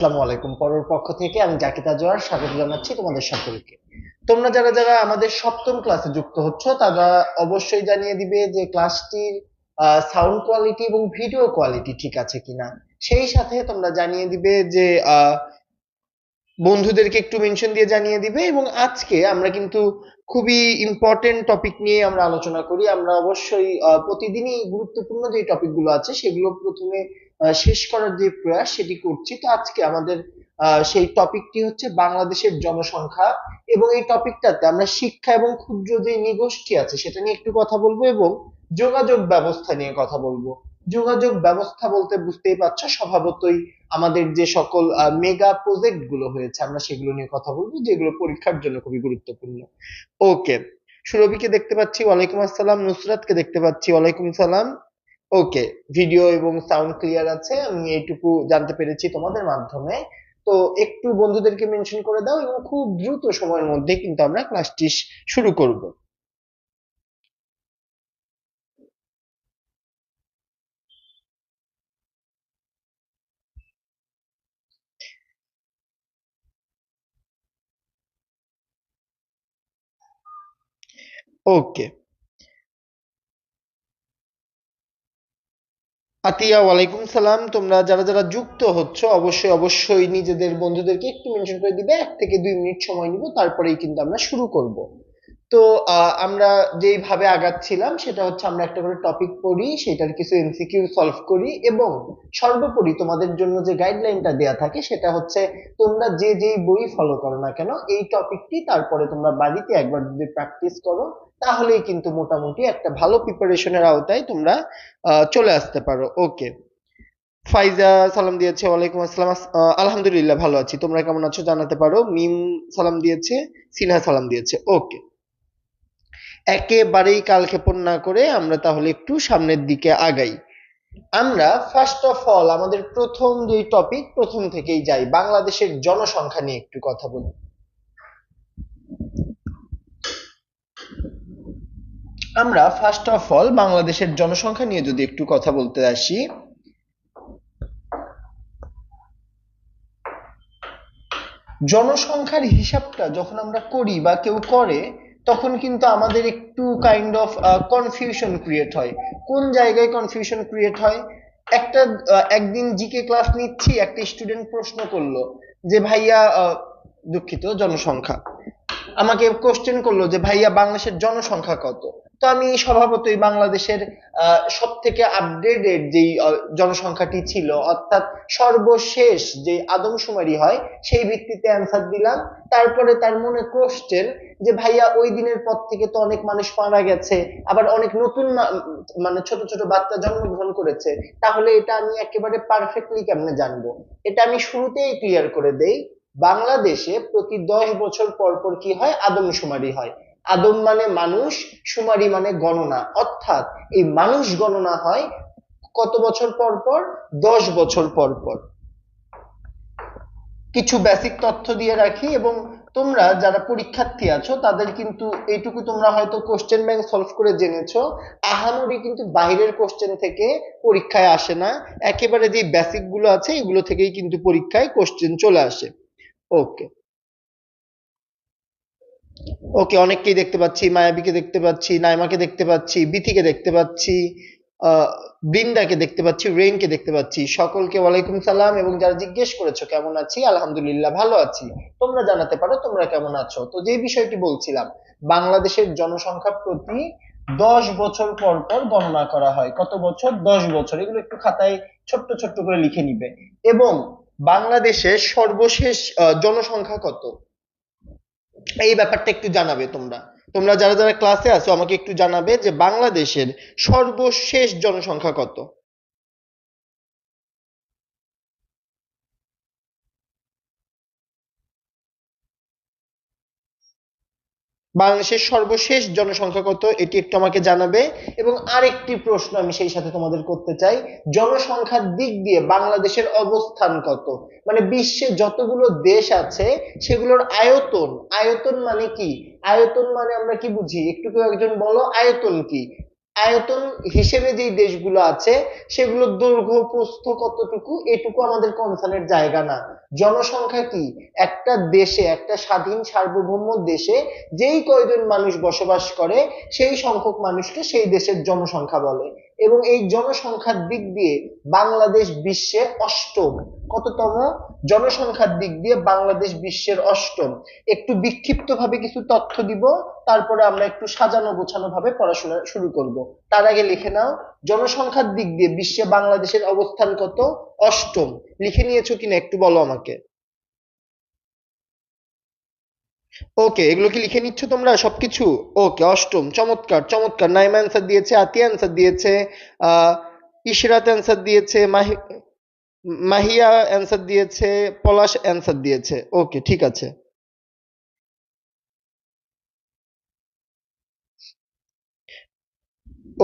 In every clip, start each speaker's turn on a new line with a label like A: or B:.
A: আসসালামু আলাইকুম। পড়ার পক্ষ থেকে আমি জাকির তাজওয়ার স্বাগত জানাচ্ছি তোমাদের সকলকে। তোমরা যারা যারা আমাদের সপ্তম ক্লাসে যুক্ত হচ্ছ তারা অবশ্যই জানিয়ে দিবে যে ক্লাসটির সাউন্ড কোয়ালিটি এবং ভিডিও কোয়ালিটি ঠিক আছে কিনা। সেই সাথে তোমরা জানিয়ে দিবে যে বন্ধুদেরকে একটু মেনশন দিয়ে জানিয়ে দিবে। এবং আজকে আমরা কিন্তু খুবই ইম্পর্টেন্ট টপিক নিয়ে আমরা আলোচনা করি। আমরা অবশ্যই প্রতিদিনই গুরুত্বপূর্ণ যে টপিকগুলো আছে সেগুলো প্রথমে শেষ করার যে প্রয়াস সেটি করছি। তো আজকে আমাদের সেই টপিকটি হচ্ছে বাংলাদেশের জনসংখ্যা, এবং এই টপিকটাতে আমরা শিক্ষা এবং ক্ষুদ্র যে নিগোষ্ঠী আছে সেটা নিয়ে একটু কথা বলবো, এবং যোগাযোগ ব্যবস্থা নিয়ে কথা বলবো। যোগাযোগ ব্যবস্থা বলতে বুঝতেই পারছো, স্বভাবতই আমাদের যে সকল মেগা প্রজেক্ট গুলো হয়েছে আমরা সেগুলো নিয়ে কথা বলবো, যেগুলো পরীক্ষার জন্য খুবই গুরুত্বপূর্ণ। ওকে, সুরভিকে দেখতে পাচ্ছি, ওয়ালাইকুম আসসালাম। নুসরাতকে দেখতে পাচ্ছি, ওয়ালাইকুম সালাম। ওকে, ভিডিও এবং সাউন্ড ক্লিয়ার আছে, আমি এইটুকু জানতে পেরেছি তোমাদের মাধ্যমে। তো একটু বন্ধুদেরকে মেনশন করে দাও, এবং খুব দ্রুত সময়ের মধ্যে কিন্তু আমরা ক্লাসটি শুরু করব। ওকে, আতিয়া ওয়ালাইকুম সালাম। তোমরা যারা যারা যুক্ত হচ্ছ অবশ্যই অবশ্যই নিজেদের বন্ধুদেরকে একটু মেনশন করে দিবে। 1 থেকে 2 মিনিট সময় নিব, তারপরেই কিন্তু আমরা শুরু করব। তো আমরা যেইভাবে আগাচ্ছিলাম সেটা হচ্ছে আমরা একটা করে টপিক পড়ি, সেটার কিছু এমসিকিউ সলভ করি, এবং সর্বোপরি তোমাদের জন্য যে গাইডলাইনটা দেয়া থাকে সেটা হচ্ছে তোমরা যে যেই বই ফলো করো না কেন এই টপিকটি তারপরে তোমরা বাড়িতে একবার যদি প্র্যাকটিস করো তাহলেই কিন্তু মোটামুটি একটা ভালো প্রিপারেশনের আওতায় তোমরা চলে আসতে পারো। ওকে, ফাইজা সালাম দিয়েছে, ওয়ালাইকুম আসসালাম। আলহামদুলিল্লাহ ভালো আছি, তোমরা কেমন আছো জানাতে পারো। মিম সালাম দিয়েছে, সিনহা সালাম দিয়েছে। ওকে, একেবারেই কালক্ষেপণ না করে আমরা তাহলে একটু সামনের দিকে আগাই। আমরা ফার্স্ট অফ অল আমাদের প্রথম যে টপিক প্রথম থেকেই যাই, বাংলাদেশের জনসংখ্যা নিয়ে একটু কথা বলি। আমরা ফার্স্ট অফ অল বাংলাদেশের জনসংখ্যা নিয়ে যদি একটু কথা বলতে আসি, জনসংখ্যার হিসাবটা যখন আমরা করি বা কেউ করে তখন কিন্তু আমাদের একটু কাইন্ড অফ কনফিউশন ক্রিয়েট হয়। কোন জায়গায় কনফিউশন ক্রিয়েট হয়? একটা একদিন জিকে ক্লাস নিচ্ছি, একটা স্টুডেন্ট প্রশ্ন করলো যে ভাইয়া দুঃখিত, জনসংখ্যা আমাকে কোশ্চেন করলো যে ভাইয়া বাংলাদেশের জনসংখ্যা কত। তো আমি স্বভাবতই বাংলাদেশের সব থেকে আপডেটেড যেই জনসংখ্যাটি ছিল, অর্থাৎ সর্বশেষ যে আদমশুমারি হয় সেই ভিত্তিতে অ্যান্সার দিলাম। তারপরে তার মনে কোশ্চেন যে ভাইয়া ওই দিনের পর থেকে তো অনেক মানুষ মারা গেছে, আবার অনেক নতুন মানে ছোট ছোট বাচ্চা জন্মগ্রহণ করেছে, তাহলে এটা আমি একেবারে পারফেক্টলি কেমনে জানবো? এটা আমি শুরুতেই ক্লিয়ার করে দেই। বাংলাদেশে প্রতি 10 বছর পর পর কি হয়? আদমশুমারি হয়। আদম মানে মানুষ, শুমারি মানে গণনা, অর্থাৎ এই মানুষ গণনা হয় কত বছর পর পর? 10 বছর পর পর। কিছু বেসিক তথ্য দিয়ে রাখি, এবং তোমরা যারা পরীক্ষার্থী আছো তাদের কিন্তু এইটুকু তোমরা হয়তো কোশ্চেন ব্যাংক সলভ করে জেনেছো, আহামরি কিন্তু বাইরের কোশ্চেন থেকে পরীক্ষায় আসে না। একেবারে যে বেসিক গুলো আছে এগুলো থেকেই কিন্তু পরীক্ষায় কোশ্চেন চলে আসে। ওকে, ওকে, অনেককেই দেখতে পাচ্ছি, মায়াবীকে দেখতে পাচ্ছি, নাইমাকে দেখতে পাচ্ছি, বিথিকে দেখতে পাচ্ছি, আহ বৃন্দাকে দেখতে পাচ্ছি, রেইনকে দেখতে পাচ্ছি। সকলকে ওয়ালাইকুম সালাম। এবং যারা জিজ্ঞেস করেছো কেমন আছি, আলহামদুলিল্লাহ ভালো আছি। তোমরা জানাতে পারো তোমরা কেমন আছো। তো যে বিষয়টি বলছিলাম, বাংলাদেশের জনসংখ্যা প্রতি 10 বছর পর পর গণনা করা হয়। কত বছর? 10 বছর। এগুলো একটু খাতায় ছোট্ট ছোট্ট করে লিখে নিবে। এবং বাংলাদেশের সর্বশেষ জনসংখ্যা কত, এই ব্যাপারটা একটু জানাবে তোমরা। তোমরা যারা যারা ক্লাসে আছো আমাকে একটু জানাবে যে বাংলাদেশের সর্বশেষ জনসংখ্যা কত। বাংলাদেশের সর্বশেষ জনসংখ্যা কত এটি একটু আমাকে জানাবে। এবং আরেকটি প্রশ্ন আমি সেই সাথে তোমাদের করতে চাই, জনসংখ্যার দিক দিয়ে বাংলাদেশের অবস্থান কত? মানে বিশ্বে যতগুলো দেশ আছে সেগুলোর আয়তন, আয়তন মানে কি? আয়তন মানে আমরা কি বুঝি? একটু কেউ একজন বলো, আয়তন কি? আয়তন হিসেবে যেই দেশগুলো আছে সেগুলোর দৈর্ঘ্য প্রস্থ কতটুকু এটুকু আমাদের কনসার্নের জায়গা না। জনসংখ্যা কি, একটা দেশে, একটা স্বাধীন সার্বভৌম দেশে যেই কয়জন মানুষ বসবাস করে সেই সংখ্যক মানুষকে সেই দেশের জনসংখ্যা বলে। এবং এই জনসংখ্যার দিক দিয়ে বাংলাদেশ বিশ্বের অষ্টম, কততম? জনসংখ্যার দিক দিয়ে বাংলাদেশ বিশ্বের অষ্টম। একটু বিক্ষিপ্ত ভাবে কিছু তথ্য দিব, তারপরে আমরা একটু সাজানো গোছানো ভাবে পড়াশোনা শুরু করব। তার আগে লিখে নাও, জনসংখ্যার দিক দিয়ে বিশ্বে বাংলাদেশের অবস্থান কত? অষ্টম। লিখে নিয়েছো কিনা একটু বলো আমাকে। ওকে, এগুলো কি লিখে নিচ্ছ তোমরা সবকিছু? ওকে, অষ্টম, চমৎকার চমৎকার। নাইমা অ্যান্সার দিয়েছে, আতিয়া অ্যান্সার দিয়েছে, আহ ইশরাত অ্যান্সার দিয়েছে, মাহিয়া অ্যান্সার দিয়েছে, পলাশ অ্যান্সার দিয়েছে। ওকে, ঠিক আছে।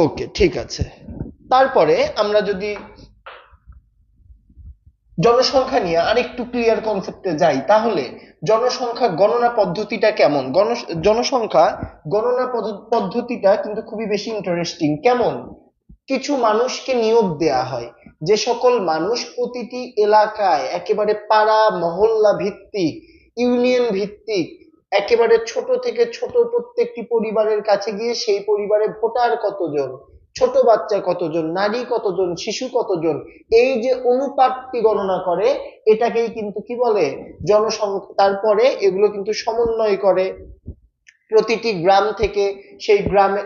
A: ওকে, ঠিক আছে। তারপরে আমরা যদি জনসংখ্যা নিয়ে আরেকটু ক্লিয়ার কনসেপ্টে যাই, তাহলে জনসংখ্যা গণনা পদ্ধতিটা কেমন? জনসংখ্যা গণনা পদ্ধতিটা কিন্তু খুবই বেশি ইন্টারেস্টিং। কেমন? কিছু মানুষকে নিয়োগ দেয়া হয়, যে সকল মানুষ প্রতিটি এলাকায় একেবারে পাড়া মহল্লা ভিত্তিক, ইউনিয়ন ভিত্তিক, একেবারে ছোট থেকে ছোট প্রত্যেকটি পরিবারের কাছে গিয়ে সেই পরিবারে ভোটার কতজন, ছোট বাচ্চা কতজন, নারী কতজন, শিশু কতজন, এই যে অনুপাতটি গণনা করে, এটাকেই কিন্তু কি বলে? জনসংখ্যা। তারপরে এগুলো কিন্তু সমন্বয় করে প্রতিটি গ্রাম থেকে, সেই গ্রামে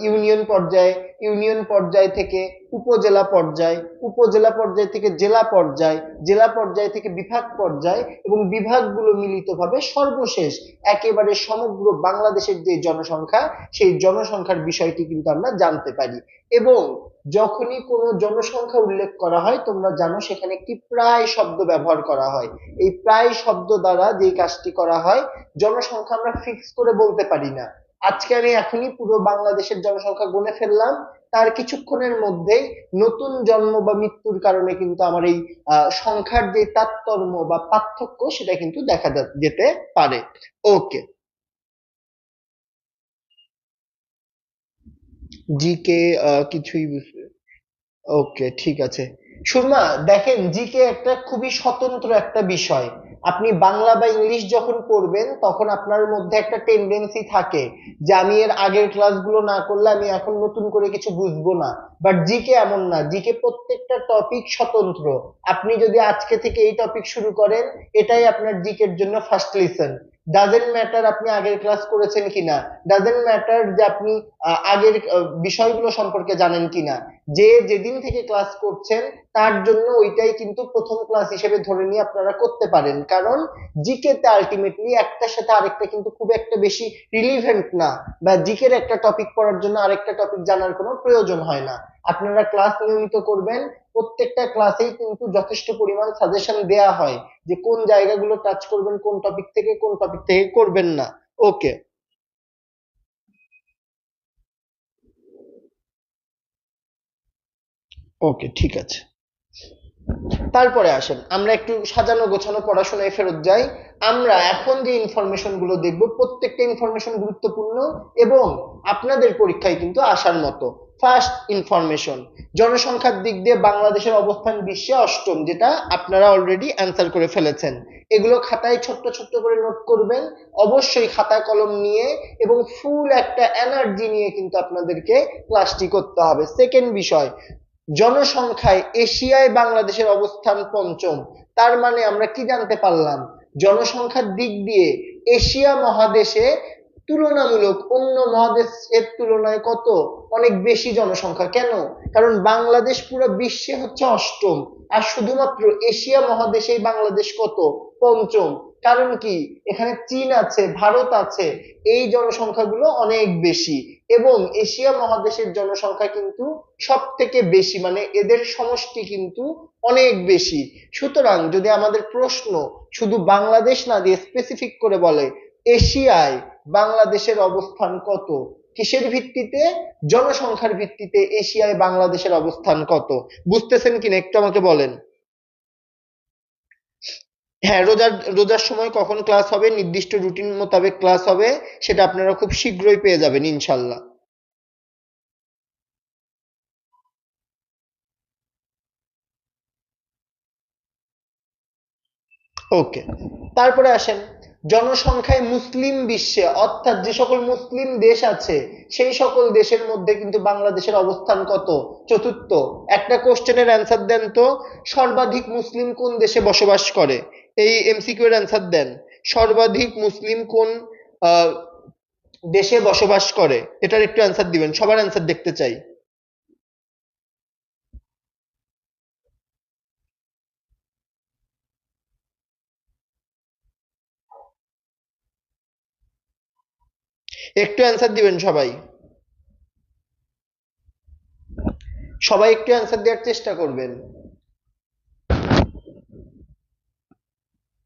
A: ইউনিয়ন পর্যায়ে, ইউনিয়ন পর্যায় থেকে উপজেলা পর্যায়, উপজেলা পর্যায় থেকে জেলা পর্যায়, জেলা পর্যায় থেকে বিভাগ পর্যায়, এবং বিভাগগুলো মিলিতভাবে সর্বশেষ একেবারে সমগ্র বাংলাদেশের যে জনসংখ্যা, সেই জনসংখ্যার বিষয়টি কিন্তু আমরা জানতে পারি। এবং যখনই কোনো জনসংখ্যা উল্লেখ করা হয়, তোমরা জানো সেখানে একটি প্রায় শব্দ ব্যবহার করা হয়। এই প্রায় শব্দ দ্বারা যে কাজটি করা হয়, জনসংখ্যা আমরা ফিক্স করে বলতে পারি না। আজকে আমি এখনই পুরো বাংলাদেশের জনসংখ্যা গুনে ফেললাম, তার কিছুক্ষণের মধ্যেই নতুন জন্ম বা মৃত্যুর কারণে কিন্তু আমার এই সংখ্যার যে তারতম্য বা পার্থক্য সেটা কিন্তু দেখা যেতে পারে। ওকে, জিকে কিছুই বুঝতে। ওকে, ঠিক আছে। সুরমা, দেখেন জিকে একটা খুবই স্বতন্ত্র একটা বিষয়। আপনি বাংলা বা ইংলিশ যখন পড়বেন তখন আপনার মধ্যে একটা টেন্ডেন্সি থাকে যে আমি এর আগের ক্লাসগুলো না করলে আমি এখন নতুন করে কিছু বুঝবো না। বাট জিকে এমন না, জিকে প্রত্যেকটা টপিক স্বতন্ত্র। আপনি যদি আজকে থেকে এই টপিক শুরু করেন, এটাই আপনার জিকের জন্য ফার্স্ট লিসেন। ডাজেন্ট ম্যাটার আপনি আগের ক্লাস করেছেন কিনা, ডাজেন্ট ম্যাটার যে আপনি আগের বিষয়গুলো সম্পর্কে জানেন কিনা, যে যেদিন থেকে ক্লাস করছেন তার জন্য ওইটাই কিন্তু প্রথম ক্লাস হিসেবে ধরে নিয়ে আপনারা করতে পারেন। কারণ জিকে তে আলটিমেটলি একটার সাথে আরেকটা কিন্তু খুব একটা বেশি রিলিভেন্ট না, বা জিকের একটা টপিক পড়ার জন্য আরেকটা টপিক জানার কোনো প্রয়োজন হয় না। আপনারা ক্লাস নিয়মিত করবেন, প্রত্যেকটা ক্লাসেই কিন্তু যথেষ্ট পরিমাণ সাজেশন দেয়া হয় যে কোন জায়গাগুলো টাচ করবেন, কোন টপিক থেকে কোন টপিক থেকে করবেন না। ওকে। ওকে, ঠিক আছে। তারপরে আসেন আমরা একটু সাজানো গোছানো পড়াশোনায় ফেরত যাই। আমরা এখন যে ইনফরমেশন গুলো দেখবো, প্রত্যেকটা ইনফরমেশন গুরুত্বপূর্ণ এবং আপনাদের পরীক্ষায় কিন্তু আসার মতো। ফার্স্ট ইনফরমেশন, জনসংখ্যার দিক দিয়ে বাংলাদেশের অবস্থান বিশ্বে অষ্টম, যেটা আপনারা অলরেডি অ্যান্সার করে ফেলেছেন। এগুলো খাতায় ছোট্ট ছোট্ট করে নোট করবেন, অবশ্যই খাতা কলম নিয়ে এবং ফুল একটা এনার্জি নিয়ে কিন্তু আপনাদেরকে ক্লাসটি করতে হবে। সেকেন্ড বিষয়, জনসংখ্যায় এশিয়ায় বাংলাদেশের অবস্থান পঞ্চম। তার মানে আমরা কি জানতে পারলাম? জনসংখ্যার দিক দিয়ে এশিয়া মহাদেশে তুলনামূলক অন্য মহাদেশের তুলনায় কত? অনেক বেশি জনসংখ্যা। কেন? কারণ বাংলাদেশ পুরো বিশ্বে হচ্ছে অষ্টম, আর শুধুমাত্র এশিয়া মহাদেশেই বাংলাদেশ কত? পঞ্চম। কারণ কি? এখানে চীন আছে, ভারত আছে, এই জনসংখ্যাগুলো অনেক বেশি। এবং এশিয়া মহাদেশের জনসংখ্যা কিন্তু সব থেকে বেশি, মানে এদের সমষ্টি কিন্তু অনেক বেশি। সুতরাং যদি আমাদের প্রশ্ন শুধু বাংলাদেশ না দিয়ে স্পেসিফিক করে বলে এশিয়ায় বাংলাদেশের অবস্থান কত, কিসের ভিত্তিতে? জনসংখ্যার ভিত্তিতে এশিয়ায় বাংলাদেশের অবস্থান কত। বুঝতেছেন কিনা একটু আমাকে বলেন। হ্যাঁ, রোজার সময় কখন ক্লাস হবে, নির্দিষ্ট রুটিন মোতাবেক ক্লাস হবে, সেটা আপনারা খুব শীঘ্রই পেয়ে যাবেন ইনশাল্লাহ। ওকে, তারপরে আসেন জনসংখ্যায় মুসলিম বিশ্বে, অর্থাৎ যে সকল মুসলিম দেশ আছে সেই সকল দেশের মধ্যে কিন্তু বাংলাদেশের অবস্থান কত? চতুর্থ। একটা কোশ্চেনের অ্যান্সার দেন তো, সর্বাধিক মুসলিম কোন দেশে বসবাস করে? এই এমসিকিউ এর অ্যান্সার দেন। সর্বাধিক মুসলিম কোন আহ, দেশে বসবাস করে? এটার একটু অ্যান্সার দিবেন, সবার অ্যান্সার দেখতে চাই। একটু অ্যান্সার দিবেন সবাই, সবাই একটু অ্যান্সার দেওয়ার চেষ্টা করবেন।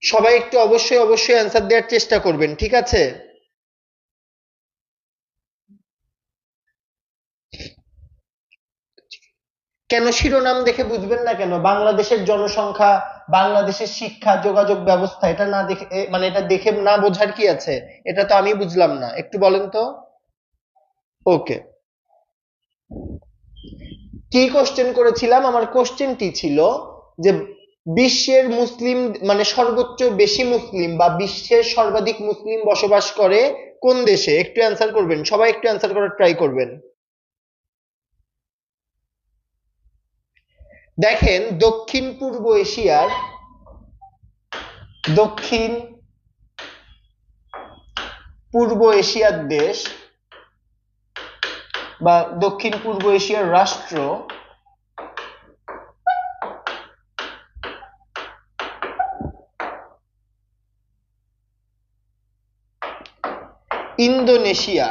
A: সবাই একটু অবশ্যই অবশ্যই অ্যান্সার দেওয়ার চেষ্টা করবেন, ঠিক আছে? কেন শিরোনাম দেখে বুঝবেন না কেন? বাংলাদেশের জনসংখ্যা, বাংলাদেশের শিক্ষা, যোগাযোগ ব্যবস্থা, এটা না দেখে মানে এটা দেখে না বোঝার কি আছে? এটা তো আমি বুঝলাম না, একটু বলেন তো। ওকে, কি কোশ্চেন করেছিলাম? আমার কোশ্চেনটি ছিল যে বিশ্বের মুসলিম মানে সর্বোচ্চ বেশি মুসলিম বা বিশ্বের সর্বাধিক মুসলিম বসবাস করে কোন দেশে? একটু অ্যান্সার করবেন, সবাই একটু অ্যান্সার করার ট্রাই করবেন। দেখেন, দক্ষিণ পূর্ব এশিয়ার, দক্ষিণ পূর্ব এশিয়ার দেশ বা দক্ষিণ পূর্ব এশিয়ার রাষ্ট্র ইন্দোনেশিয়া।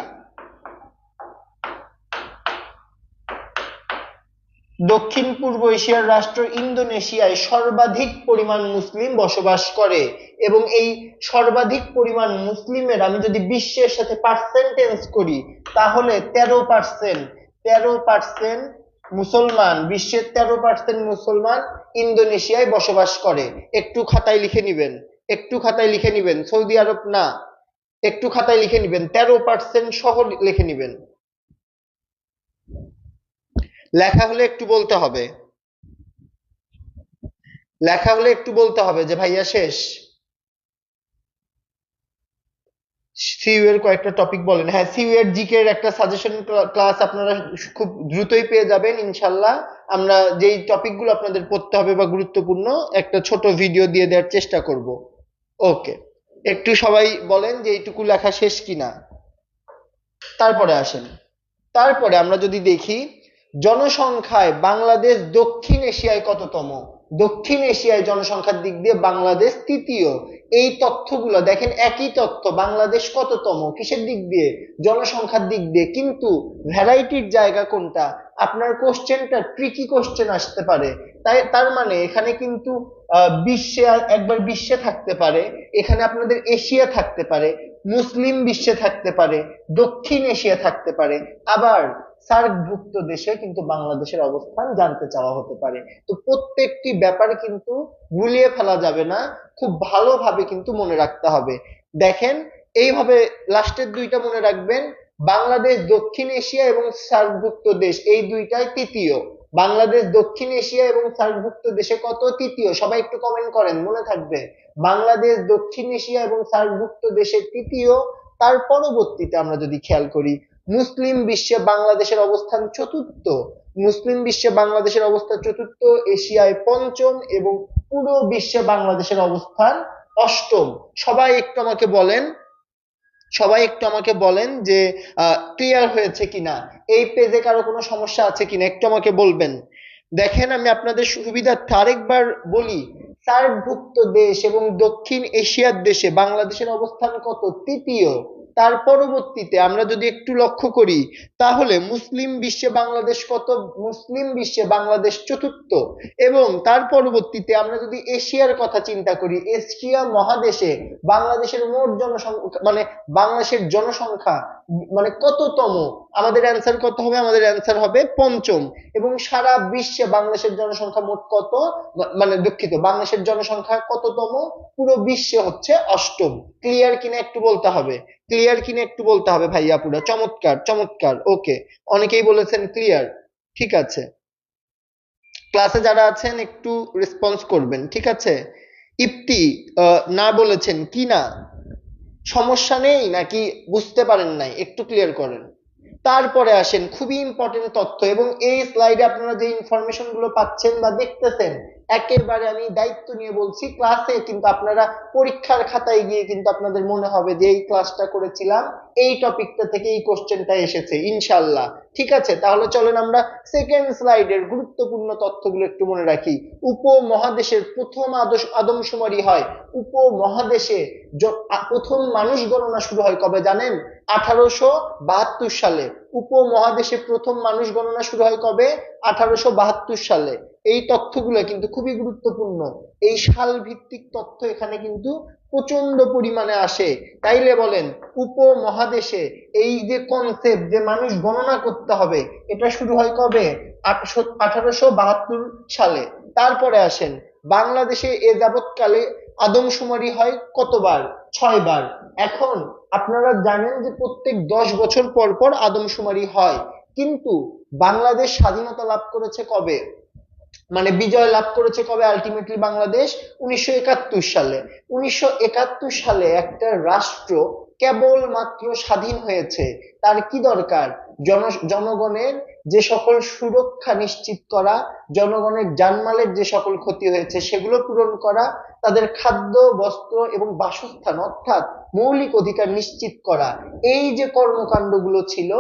A: দক্ষিণ পূর্ব এশিয়ার রাষ্ট্র ইন্দোনেশিয়ায় সর্বাধিক পরিমাণ মুসলিম বসবাস করে, এবং এই সর্বাধিক পরিমাণ মুসলিমের আমি যদি বিশ্বের সাথে পার্সেন্টেজ করি তাহলে 13%। 13% মুসলমান, বিশ্বের 13% মুসলমান ইন্দোনেশিয়ায় বসবাস করে। একটু খাতায় লিখে নিবেন, একটু খাতায় লিখে নিবেন, সৌদি আরব না, একটু খাতায় লিখে নিবেন, 13% সহ লিখে নিবেন। লেখা হলে একটু বলতে হবে, লেখা হলে একটু বলতে হবে যে ভাইয়া শেষ। সিইউ এর কয়েকটা টপিক বলেন। হ্যাঁ, সিইউ এর জিকে এর একটা সাজেশন ক্লাস আপনারা খুব দ্রুতই পেয়ে যাবেন ইনশাল্লাহ। আমরা যেই টপিকগুলো আপনাদের পড়তে হবে বা গুরুত্বপূর্ণ, একটা ছোট ভিডিও দিয়ে দেওয়ার চেষ্টা করব। ওকে, একটু সবাই বলেন যে এইটুকু লেখা শেষ কিনা। তারপরে আসেন, তারপরে আমরা যদি দেখি জনসংখ্যায় বাংলাদেশ দক্ষিণ এশিয়ায় কততম? দক্ষিণ এশিয়ায় জনসংখ্যার দিক দিয়ে বাংলাদেশ তৃতীয়। এই তথ্যগুলো দেখেন, একই তথ্য, বাংলাদেশ কততম কিসের দিক দিয়ে? জনসংখ্যার দিক দিয়ে, কিন্তু ভ্যারাইটির জায়গা কোনটা? আপনার কোশ্চেনটা ট্রিকি কোশ্চেন আসতে পারে। তাই তার মানে এখানে কিন্তু বিশ্বে একবার বিশ্বে থাকতে পারে, এখানে আপনাদের এশিয়া থাকতে পারে, মুসলিম বিশ্বে থাকতে পারে, দক্ষিণ এশিয়া থাকতে পারে, আবার সার্কভুক্ত দেশে কিন্তু বাংলাদেশের অবস্থান জানতে চাওয়া হতে পারে। তো প্রত্যেকটি ব্যাপার কিন্তু গুলিয়ে ফেলা যাবে না, খুব ভালোভাবে কিন্তু মনে রাখতে হবে। দেখেন, এইভাবে লাস্টের দুইটা মনে রাখবেন, বাংলাদেশ দক্ষিণ এশিয়া এবং সার্কভুক্ত দেশ এই দুইটাই তৃতীয়। বাংলাদেশ দক্ষিণ এশিয়া এবং সার্কভুক্ত দেশে কত? তৃতীয়। সবাই একটু কমেন্ট করেন, মনে থাকবে। বাংলাদেশ দক্ষিণ এশিয়া এবং সার্কভুক্ত দেশে তৃতীয়। তার পরবর্তীতে আমরা যদি খেয়াল করি, মুসলিম বিশ্বে বাংলাদেশের অবস্থান চতুর্থ। মুসলিম বিশ্বে বাংলাদেশের অবস্থান চতুর্থ, এশিয়ায় পঞ্চম, এবং পুরো বিশ্বে বাংলাদেশের অবস্থান অষ্টম। সবাই একটু আমাকে বলেন, সবাই একটু আমাকে বলেন যে ক্লিয়ার হয়েছে কিনা, এই পেজে কারো কোনো সমস্যা আছে কিনা একটু আমাকে বলবেন। দেখেন, আমি আপনাদের সুবিধার্থে আরেকবার বলি, সার্কভুক্ত দেশ এবং দক্ষিণ এশিয়ার দেশে বাংলাদেশের অবস্থান কত? তৃতীয়। তার পরবর্তীতে আমরা যদি একটু লক্ষ্য করি তাহলে মুসলিম বিশ্বে বাংলাদেশ কত? মুসলিম বিশ্বে বাংলাদেশ চতুর্থ। এবং তার পরবর্তীতে আমরা যদি এশিয়ার কথা চিন্তা করি, এশিয়া মহাদেশে বাংলাদেশের মোট জনসংখ্যা মানে বাংলাদেশের জনসংখ্যা মানে কততম? আমাদের অ্যান্সার কত হবে? আমাদের অ্যান্সার হবে পঞ্চম। এবং সারা বিশ্বে বাংলাদেশের জনসংখ্যা মোট কত? মানে দুঃখিত, বাংলাদেশের জনসংখ্যা কততম? পুরো বিশ্বে হচ্ছে অষ্টম। ক্লিয়ার কিনা একটু বলতে হবে, ক্লিয়ার কিনা একটু বলতে হবে ভাইয়া পুরো। চমৎকার চমৎকার, ওকে, অনেকেই বলেছেন ক্লিয়ার, ঠিক আছে। ক্লাসে যারা আছেন একটু রেসপন্স করবেন, ঠিক আছে? ইপ্তি না বলেছেন কি না? সমস্যা নেই নাকি বুঝতে পারেন নাই? একটু ক্লিয়ার করেন। তারপরে আসেন খুবই ইম্পর্টেন্ট তথ্য, এবং এই স্লাইডে আপনারা যে ইনফরমেশন গুলো পাচ্ছেন বা দেখতেছেন, একেবারে আমি দায়িত্ব নিয়ে বলছি, ক্লাসে কিন্তু আপনারা পরীক্ষার খাতায় গিয়ে কিন্তু আপনাদের মনে হবে যে এই ক্লাসটা করেছিলাম, এই টপিকটা থেকে এই কোশ্চেনটা এসেছে ইনশাল্লাহ। ঠিক আছে, তাহলে চলেন আমরা সেকেন্ড স্লাইডের গুরুত্বপূর্ণ তথ্যগুলো একটু মনে রাখি। উপমহাদেশের প্রথম আদমশুমারি হয় উপমহাদেশে। প্রথম মানুষ গণনা শুরু হয় কবে জানেন? 1872 সালে। উপমহাদেশে প্রথম মানুষ গণনা শুরু হয় কবে? 1872 সালে। এই তথ্যগুলো কিন্তু খুবই গুরুত্বপূর্ণ। এই সাল ভিত্তিক তথ্য এখানে কিন্তু প্রচন্ড পরিমাণে আসে। তাইলে বলেন, উপমহাদেশে এই যে কনসেপ্ট যে মানুষ গণনা করতে হবে, এটা শুরু হয় কবে? 1872 সালে। তারপরে আসেন, বাংলাদেশে এ যাবৎকালে আদমশুমারি হয় কতবার? 6 বার। এখন আপনারা জানেন যে প্রত্যেক 10 বছর পর পর আদমশুমারি হয়, কিন্তু বাংলাদেশ স্বাধীনতা লাভ করেছে কবে? মানে বিজয় লাভ করেছে কবে আলটিমেটলি বাংলাদেশ? 1971 সালে। 1971 সালে একটা রাষ্ট্র কেবলমাত্র স্বাধীন হয়েছে, তার কি দরকার? জনগণের যে সকল সুরক্ষা নিশ্চিত করা, জনগণের জানমালের যে সকল ক্ষতি হয়েছে সেগুলো পূরণ করা, তাদের খাদ্য, বস্ত্র এবং বাসস্থান অর্থাৎ মৌলিক অধিকার নিশ্চিত করা। এই যে কর্মকাণ্ডগুলো ছিল,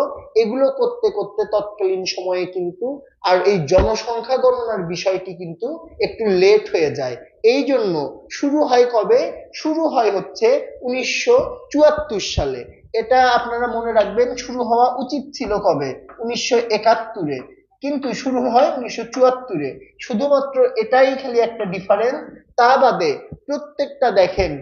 A: এগুলো করতে করতে তৎকালীন সময়ে কিন্তু আর এই জনসংখ্যা গণনার বিষয়টি কিন্তু একটু লেট হয়ে যায়। এই জন্য শুরু হয় কবে? শুরু হয় হচ্ছে 1974 সালে। এটা আপনারা মনে রাখবেন, শুরু হওয়া উচিত ছিল কবে? 1971-এ, কিন্তু শুরু হয় 1974-এ। শুধুমাত্র এটাই খালি একটা ডিফারেন্স, তা বাদে প্রত্যেকটা দেখেন,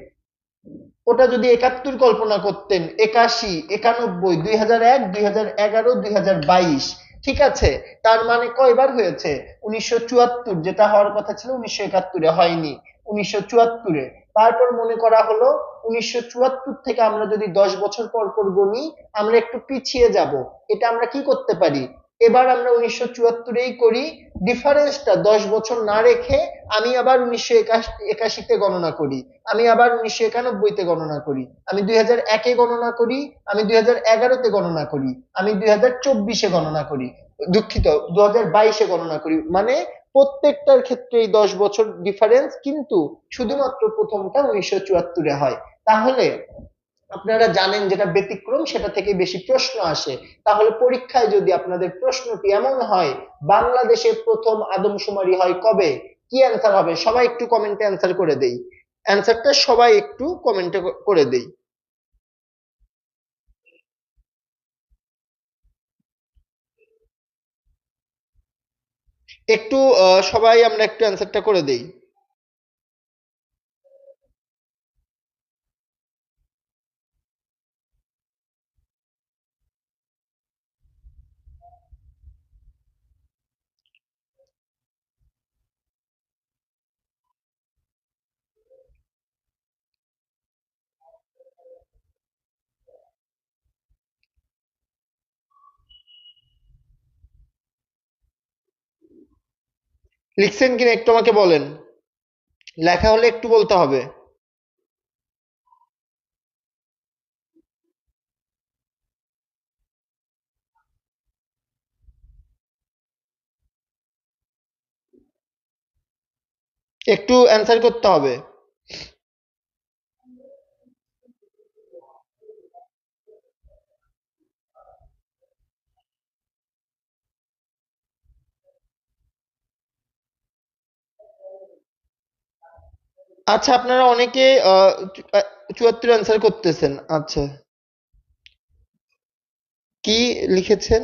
A: ওটা যদি 71 কল্পনা করতেন, 81, 91, 2001, 2011, 2022, ঠিক আছে, তার মানে কয়বার হয়েছে? 1974, যেটা হওয়ার কথা ছিল 1971-এ হয়নি, 1974-এ। তারপর মনে করা হলো 1974 থেকে আমরা যদি 10 বছর পর পর গণি, আমরা একটু পিছিয়ে যাব। এটা আমরা কি করতে পারি? এবার আমরা 1974-এই করি, ডিফারেন্সটা 10 বছর না রেখে আমি আবার 1981-তে গণনা করি, আমি আবার 1991-তে গণনা করি, আমি 2001-এ গণনা করি, আমি 2011-তে গণনা করি, আমি 2024-এ গণনা করি, দুঃখিত 2022-এ গণনা করি। মানে প্রত্যেকটার ক্ষেত্রেই 10 বছর ডিফারেন্স, কিন্তু শুধুমাত্র প্রথমটা 1974-এ হয়। তাহলে আপনারা জানেন যেটা ব্যতিক্রম সেটা থেকে বেশি প্রশ্ন আসে। তাহলে পরীক্ষায় যদি আপনাদের প্রশ্নটি এমন হয়, বাংলাদেশে প্রথম আদমশুমারি হয় কবে, কি অ্যান্সার হবে? সবাই একটু কমেন্টে অ্যান্সার করে দেই, অ্যান্সারটা সবাই একটু কমেন্টে করে দেই। একটু সবাই আমরা একটু অ্যান্সারটা করে দেই। লিখছেন কিনা একটু আমাকে বলেন, লেখা হলে একটু বলতে হবে। একটু অ্যান্সার করতে হবে। আচ্ছা, আপনারা অনেকে 74 অ্যান্সার করতেছেন। আচ্ছা, কি লিখেছেন?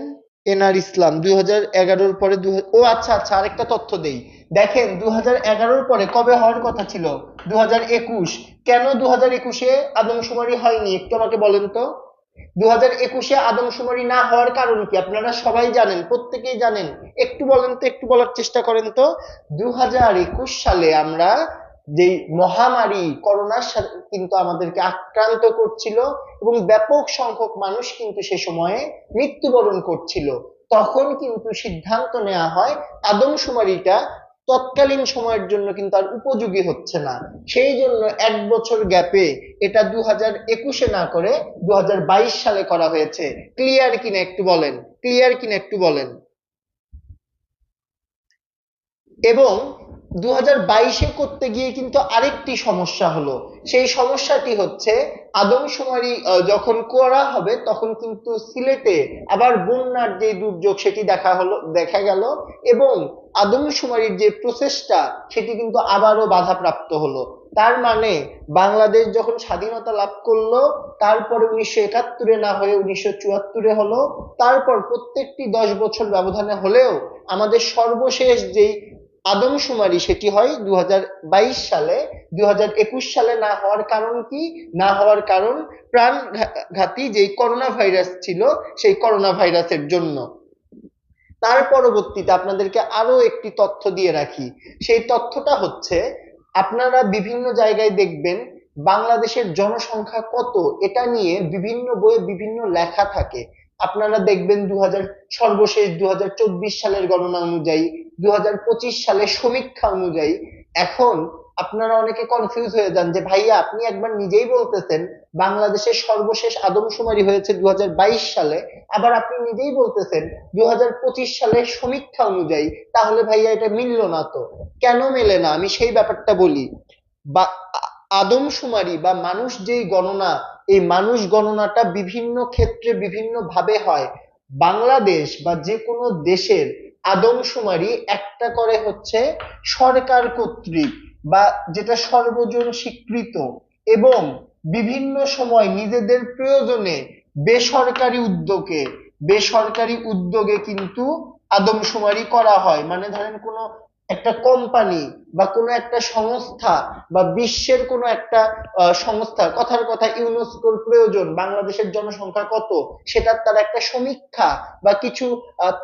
A: এনআর ইসলাম 2011-র পরে ও আচ্ছা আচ্ছা, আরেকটা তথ্য দেই। দেখেন 2011-র পরে কবে হওয়ার কথা ছিল? 2021। কেন 2021-এ আদমশুমারি হয়নি একটু আমাকে বলেন তো? 2021-এ আদমশুমারি না হওয়ার কারণ কি আপনারা সবাই জানেন, প্রত্যেকেই জানেন, একটু বলেন তো, একটু বলার চেষ্টা করেন তো। 2021 সালে আমরা যে মহামারী করোনার সাথে কিন্তু আমাদেরকে আক্রান্ত করছিল, এবং ব্যাপক সংখ্যক মানুষ কিন্তু সে সময়ে মৃত্যুবরণ করছিল, তখন কিন্তু সিদ্ধান্ত নেওয়া হয় আদমশুমারিটা তৎকালীন সময়ের জন্য কিন্তু আর উপযোগী হচ্ছে না। সেই জন্য 1 বছর গ্যাপে এটা 2021-এ না করে 2022 সালে করা হয়েছে। ক্লিয়ার কিনা একটু বলেন, ক্লিয়ার কিনা একটু বলেন। এবং 2022-এ করতে গিয়ে কিন্তু আরেকটি সমস্যা হলো। সেই সমস্যাটি হচ্ছে আদমশুমারি যখন করা হবে তখন কিন্তু সিলেটে আবার বন্যার যে দুর্যোগ সেটি দেখা গেল, এবং আদমশুমারির যে প্রসেসটা সেটি কিন্তু আবারও বাধাপ্রাপ্ত হলো। তার মানে বাংলাদেশ যখন স্বাধীনতা লাভ করলো, তারপরে 1971-এ না হয়ে 1974-এ হলো, তারপর প্রত্যেকটি 10 বছর ব্যবধানে হলেও আমাদের সর্বশেষ যেই আদমশুমারি সেটি হয় 2022 সালে। 2021 সালে না হওয়ার কারণ কি? না হওয়ার কারণ প্রাণঘাতী যেই করোনা ভাইরাস ছিল সেই করোনা ভাইরাসের জন্য। তার পরবর্তীতে আপনাদেরকে আরো একটি তথ্য দিয়ে রাখি। সেই তথ্যটা হচ্ছে, আপনারা বিভিন্ন জায়গায় দেখবেন বাংলাদেশের জনসংখ্যা কত এটা নিয়ে বিভিন্ন বইয়ে বিভিন্ন লেখা থাকে। আপনারা দেখবেন সর্বশেষ 2024 সালের গণনা অনুযায়ী, 2025 সালের সমীক্ষা অনুযায়ী। এখন আপনারা অনেকে কনফিউজ হয়ে যান যে ভাইয়া আপনি একবার নিজেই বলতেছেন বাংলাদেশের সর্বশেষ আদমশুমারি হয়েছে 2022 সালে, আবার আপনি নিজেই বলতেছেন 2025 সালের সমীক্ষা অনুযায়ী। তাহলে ভাইয়া এটা মিলল না তো। কেন মেলে না আমি সেই ব্যাপারটা বলি। বা আদমশুমারি বা মানুষ যেই গণনা, এই মানুষ গণনাটা বিভিন্ন ক্ষেত্রে বিভিন্ন ভাবে হয়। বাংলাদেশ বা যে কোনো দেশের আদমশুমারি একটা করে হচ্ছে সরকার কর্তৃক, বা যেটা সর্বজন স্বীকৃত, এবং বিভিন্ন সময় নিজেদের প্রয়োজনে বেসরকারি উদ্যোগে কিন্তু আদমশুমারি করা হয়। মানে ধরেন কোনো একটা কোম্পানি বা কোনো একটা সংস্থা বা বিশ্বের কোনো একটা সংস্থা, কথার কথা ইউনেস্কোর প্রয়োজন বাংলাদেশের জনসংখ্যা কত সেটার তারা একটা সমীক্ষা বা কিছু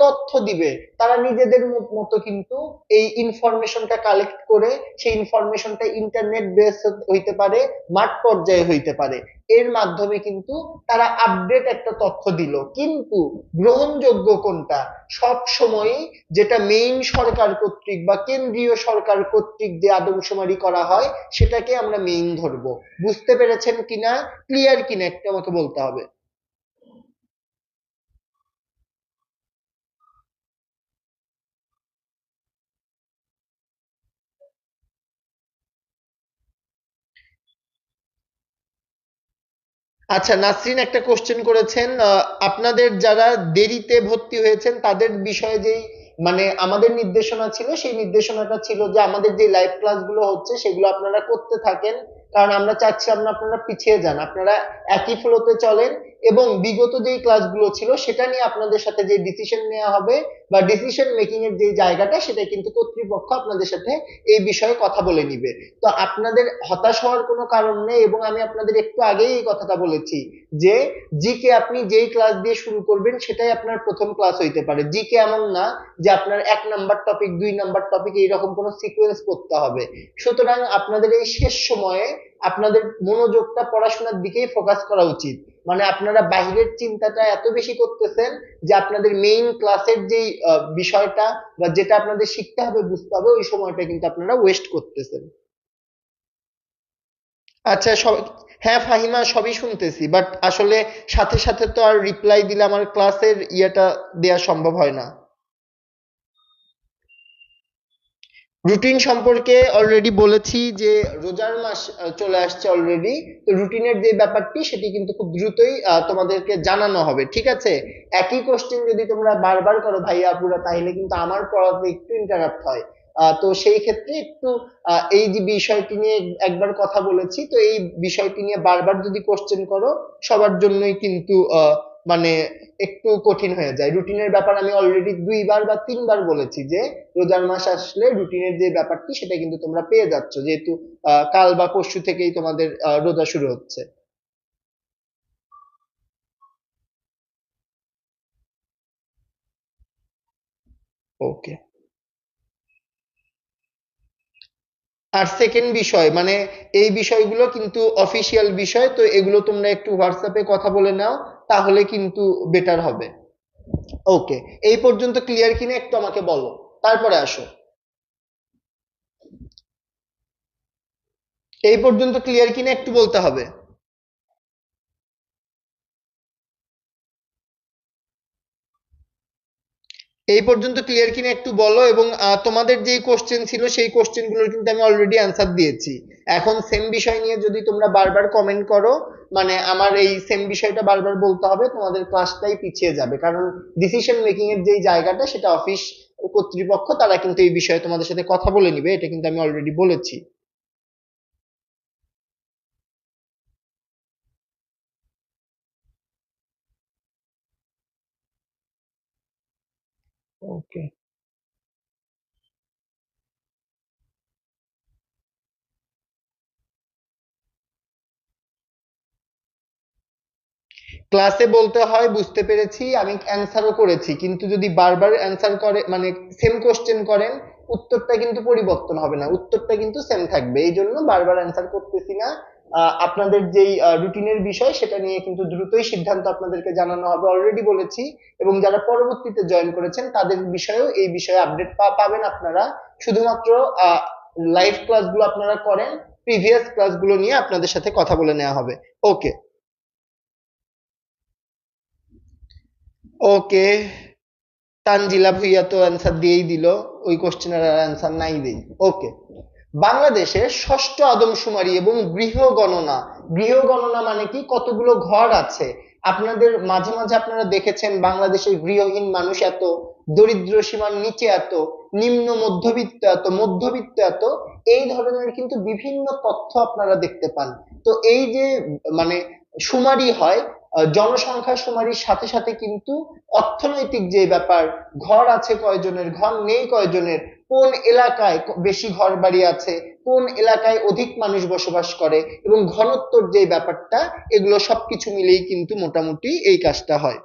A: তথ্য দিবে। তারা নিজেদের মতো কিন্তু এই ইনফরমেশনটা কালেক্ট করে, সেই ইনফরমেশনটা ইন্টারনেট বেস হইতে পারে, মাঠ পর্যায়ে হইতে পারে, এর মাধ্যমে কিন্তু তারা আপডেট একটা তথ্য দিল। কিন্তু গ্রহণযোগ্য কোনটা? সব সময়ই যেটা মেইন সরকার কর্তৃক বা কেন্দ্রীয় সরকার কর্তৃক যে আদমশুমারি করা হয় সেটাকে আমরা মেইন ধরবো। বুঝতে পেরেছেন কিনা, ক্লিয়ার কিনা একটা আমাকে বলতে হবে। আচ্ছা, নাসরিন একটা কোশ্চেন করেছেন, আপনাদের যারা দেরিতে ভর্তি হয়েছেন তাদের বিষয়ে যেই মানে আমাদের নির্দেশনা ছিল, সেই নির্দেশনাটা ছিল যে আমাদের যে লাইভ ক্লাসগুলো হচ্ছে সেগুলো আপনারা করতে থাকেন, কারণ আমরা চাচ্ছিলাম না আপনারা পিছিয়ে যান, আপনারা একই ফ্লোতে চলেন। এবং বিগত যেই ক্লাসগুলো ছিল সেটা নিয়ে আপনাদের সাথে যে ডিসিশন নেওয়া হবে বা ডিসিশন মেকিং এর যে জায়গাটা, সেটা কিন্তু কর্তৃপক্ষ আপনাদের সাথে এই বিষয়ে কথা বলে নিবে। তো আপনাদের হতাশ হওয়ার কোনো কারণ নেই। এবং আমি আপনাদের একটু আগেই এই কথাটা বলেছি যে জিকে আপনি যেই ক্লাস দিয়ে শুরু করবেন সেটাই আপনার প্রথম ক্লাস হইতে পারে। জিকে এমন না যে আপনার 1 নাম্বার টপিক 2 নাম্বার টপিক এইরকম কোনো সিকোয়েন্স করতে হবে। সুতরাং আপনাদের এই শেষ সময়ে আপনাদের মনোযোগটা পড়াশোনার দিকেই ফোকাস করা উচিত। মানে আপনারা বাহিরের চিন্তাটা এত বেশি করতেছেন যে আপনাদের মেইন ক্লাসের যেই বিষয়টা বা যেটা আপনাদের শিখতে হবে বুঝতে হবে, ওই সময়টা কিন্তু আপনারা ওয়েস্ট করতেছেন। আচ্ছা, হ্যাঁ ফাহিমা, সবই শুনতেছি, বাট আসলে সাথে সাথে তো আর রিপ্লাই দিলে আমার ক্লাসের ইয়েটা দেয়া সম্ভব হয় না। রুটিন সম্পর্কে অলরেডি বলেছি যে রোজার মাস চলে আসছে অলরেডি। তো রুটিনের যে ব্যাপারটি সেটি কিন্তু খুব দ্রুতই তোমাদেরকে জানানো হবে, ঠিক আছে? একই কোশ্চেন যদি তোমরা বারবার করো ভাইয়া আপুরা, তাহলে কিন্তু আমার পড়াতে একটু ইন্টারাপ্ট হয়। তো সেই ক্ষেত্রে একটু এই যে বিষয়টি নিয়ে একবার কথা বলেছি, তো এই বিষয়টি নিয়ে বারবার যদি কোশ্চেন করো সবার জন্যই কিন্তু মানে একটু কঠিন হয়ে যায়। রুটিনের ব্যাপার আমি অলরেডি 2বার বা 3বার বলেছি যে রোজার মাস আসলে রুটিনের যে ব্যাপারটি সেটা কিন্তু তোমরা পেয়ে যাচ্ছ, যেহেতু কাল বা পরশু থেকেই তোমাদের রোজা শুরু হচ্ছে। ওকে। আর সেকেন্ড বিষয় মানে এই বিষয়গুলো কিন্তু অফিসিয়াল বিষয়, তো এগুলো তোমরা একটু হোয়াটসঅ্যাপে কথা বলে নাও, তাহলে কিন্তু বেটার হবে। ওকে, এই পর্যন্ত ক্লিয়ার কিনা একটু আমাকে বলো, তারপরে আসো। এই পর্যন্ত ক্লিয়ার কিনা একটু বলতে হবে। এই পর্যন্ত ক্লিয়ার কিনা একটু বলো, এবং তোমাদের যেই কোশ্চেন ছিল সেই কোশ্চেন গুলোর কিন্তু আমি অলরেডি অ্যান্সার দিয়েছি। এখন সেম বিষয় নিয়ে যদি তোমরা বারবার কমেন্ট করো, মানে আমার এই সেম বিষয়টা বারবার বলতে হবে, তোমাদের ক্লাসটাই পিছিয়ে যাবে, কারণ ডিসিশন মেকিং এর যেই জায়গাটা সেটা অফিস কর্তৃপক্ষ তারা কিন্তু এই বিষয়ে তোমাদের সাথে কথা বলে নিবে, এটা কিন্তু আমি অলরেডি বলেছি। ওকে। ক্লাসে বলতে হয়, বুঝতে পেরেছি, আমি অ্যান্সারও করেছি, কিন্তু যদি বারবার অ্যান্সার করে মানে সেম কোশ্চেন করেন, উত্তরটা কিন্তু পরিবর্তন হবে না, উত্তরটা কিন্তু সেম থাকবে, এই জন্য বারবার অ্যান্সার করতেছি না। আপনাদের যেই রুটিনের বিষয় সেটা নিয়ে কিন্তু দ্রুতই সিদ্ধান্ত আপনাদেরকে জানানো হবে, অলরেডি বলেছি। এবং যারা পরবর্তীতে জয়েন করেছেন তাদের বিষয়েও এই বিষয়ে আপডেট পাবেন আপনারা। শুধুমাত্র লাইভ ক্লাসগুলো আপনারা করেন, প্রিভিয়াস ক্লাসগুলো নিয়ে আপনাদের সাথে কথা বলে নেওয়া হবে। ওকে। ওকে, তানজিলা ভুইয়া তো অ্যান্সার দিয়েই দিল, ওই কোশ্চেনের আর অ্যান্সার নাই দেই। ওকে। বাংলাদেশের ষষ্ঠ আদমশুমারি এবং গৃহগণনা। গৃহগণনা মানে কি, কতগুলো ঘর আছে। আপনাদের মাঝে মাঝে আপনারা দেখেছেন বাংলাদেশের গৃহহীন মানুষ এত, দরিদ্র সীমার নিচে এত, নিম্ন মধ্যবিত্ত এত, মধ্যবিত্ত এত, এই ধরনের কিন্তু বিভিন্ন তথ্য আপনারা দেখতে পান। তো এই যে মানে শুমারি হয়, জনসংখ্যা শুমারির সাথে সাথে কিন্তু অর্থনৈতিক যে ব্যাপার, ঘর আছে কয়জনের, ঘর নেই কয়জনের, কোন এলাকায় বেশি ঘর বাড়ি আছে, কোন এলাকায় অধিক মানুষ বসবাস করে, এবং ঘনত্বর যে ব্যাপারটা, এগুলো সবকিছু মিলেই কিন্তু মোটামুটি এই কাজটা হয়।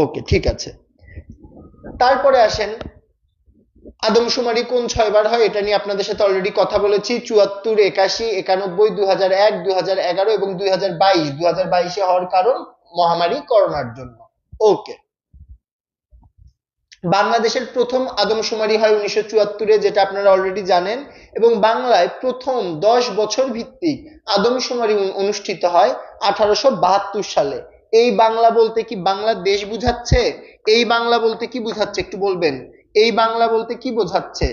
A: ওকে, ঠিক আছে। তারপরে আসেন, আদমশুমারি কোন 6 বার হয় এটা নিয়ে আপনাদের সাথে অলরেডি কথা বলেছি, 74, 81, 91, 2001, 2011 এবং 2022। 2022-এ হওয়ার কারণ মহামারী করোনার জন্য। ওকে। বাংলাদেশের প্রথম আদমশুমারি হয় 1974-এ, যেটা আপনারা অলরেডি জানেন। এবং বাংলায় প্রথম 10 বছর ভিত্তিক আদমশুমারি অনুষ্ঠিত হয় 1872 সালে। এই বাংলা বলতে কি বাংলাদেশ বুঝাচ্ছে? এই বাংলা বলতে কি বুঝাচ্ছে একটু বলবেন? এই বাংলা বলতে কি বোঝাচ্ছে?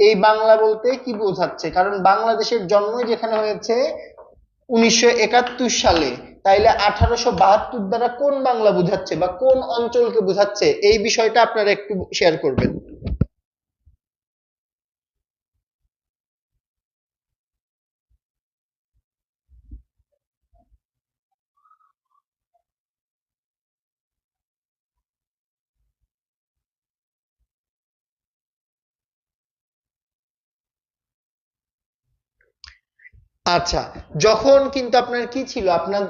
A: এই বাংলা বলতে কি বোঝাচ্ছে, কারণ বাংলাদেশের জন্মই যেখানে হয়েছে 1971 সালে, তাইলে 1872 দ্বারা কোন বাংলা বুঝাচ্ছে বা কোন অঞ্চলকে বুঝাচ্ছে, এই বিষয়টা আপনারা একটু শেয়ার করবেন। আচ্ছা, যখন কিন্তু আপনার কি ছিল, আপনার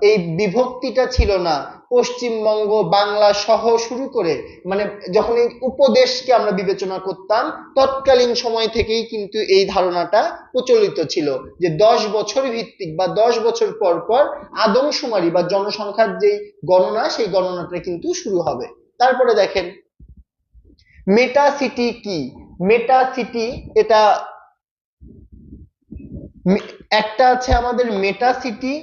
A: এই বিভক্তিটা ছিল না, পশ্চিমবঙ্গ, বাংলা সহ শুরু করে, মানে যখন এই উপদেশকে আমরা বিবেচনা করতাম, তৎকালীন সময় থেকেই কিন্তু এই ধারণাটা প্রচলিত ছিল যে 10 বছর ভিত্তিক বা 10 বছর পর পর আদমশুমারি বা জনসংখ্যার যেই গণনা, সেই গণনাটা কিন্তু শুরু হবে। তারপরে দেখেন, মেটা সিটি কি? মেটা সিটি, এটা একটা আছে আমাদের মেটা সিটি,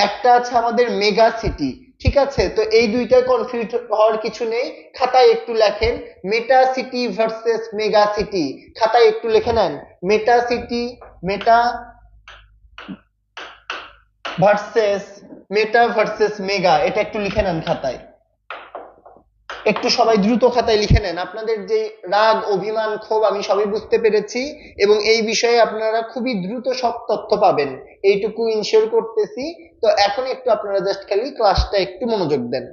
A: একটা আছে আমাদের মেগা সিটি। ঠিক আছে, তো এই দুইটায় কনফিউজ হওয়ার কিছু নেই। খাতায় একটু লেখেন, মেটা সিটি ভার্সেস মেগা সিটি, খাতায় একটু লিখে নেন। মেটা সিটি, মেটা ভার্সেস, মেটা ভার্সেস মেগা, এটা একটু লিখে নেন খাতায়। একটু সবাই দ্রুত খাতায় লিখে নেন, আপনাদের যে রাগ, অভিমান, ক্ষোভ আমি সবই বুঝতে পেরেছি, এবং এই বিষয়ে আপনারা খুবই দ্রুত সব তথ্য পাবেন, এইটুকু ইনশিওর করতেছি। তো এখন একটু আপনারা জাস্ট খালি ক্লাসটা একটু মনোযোগ দেন।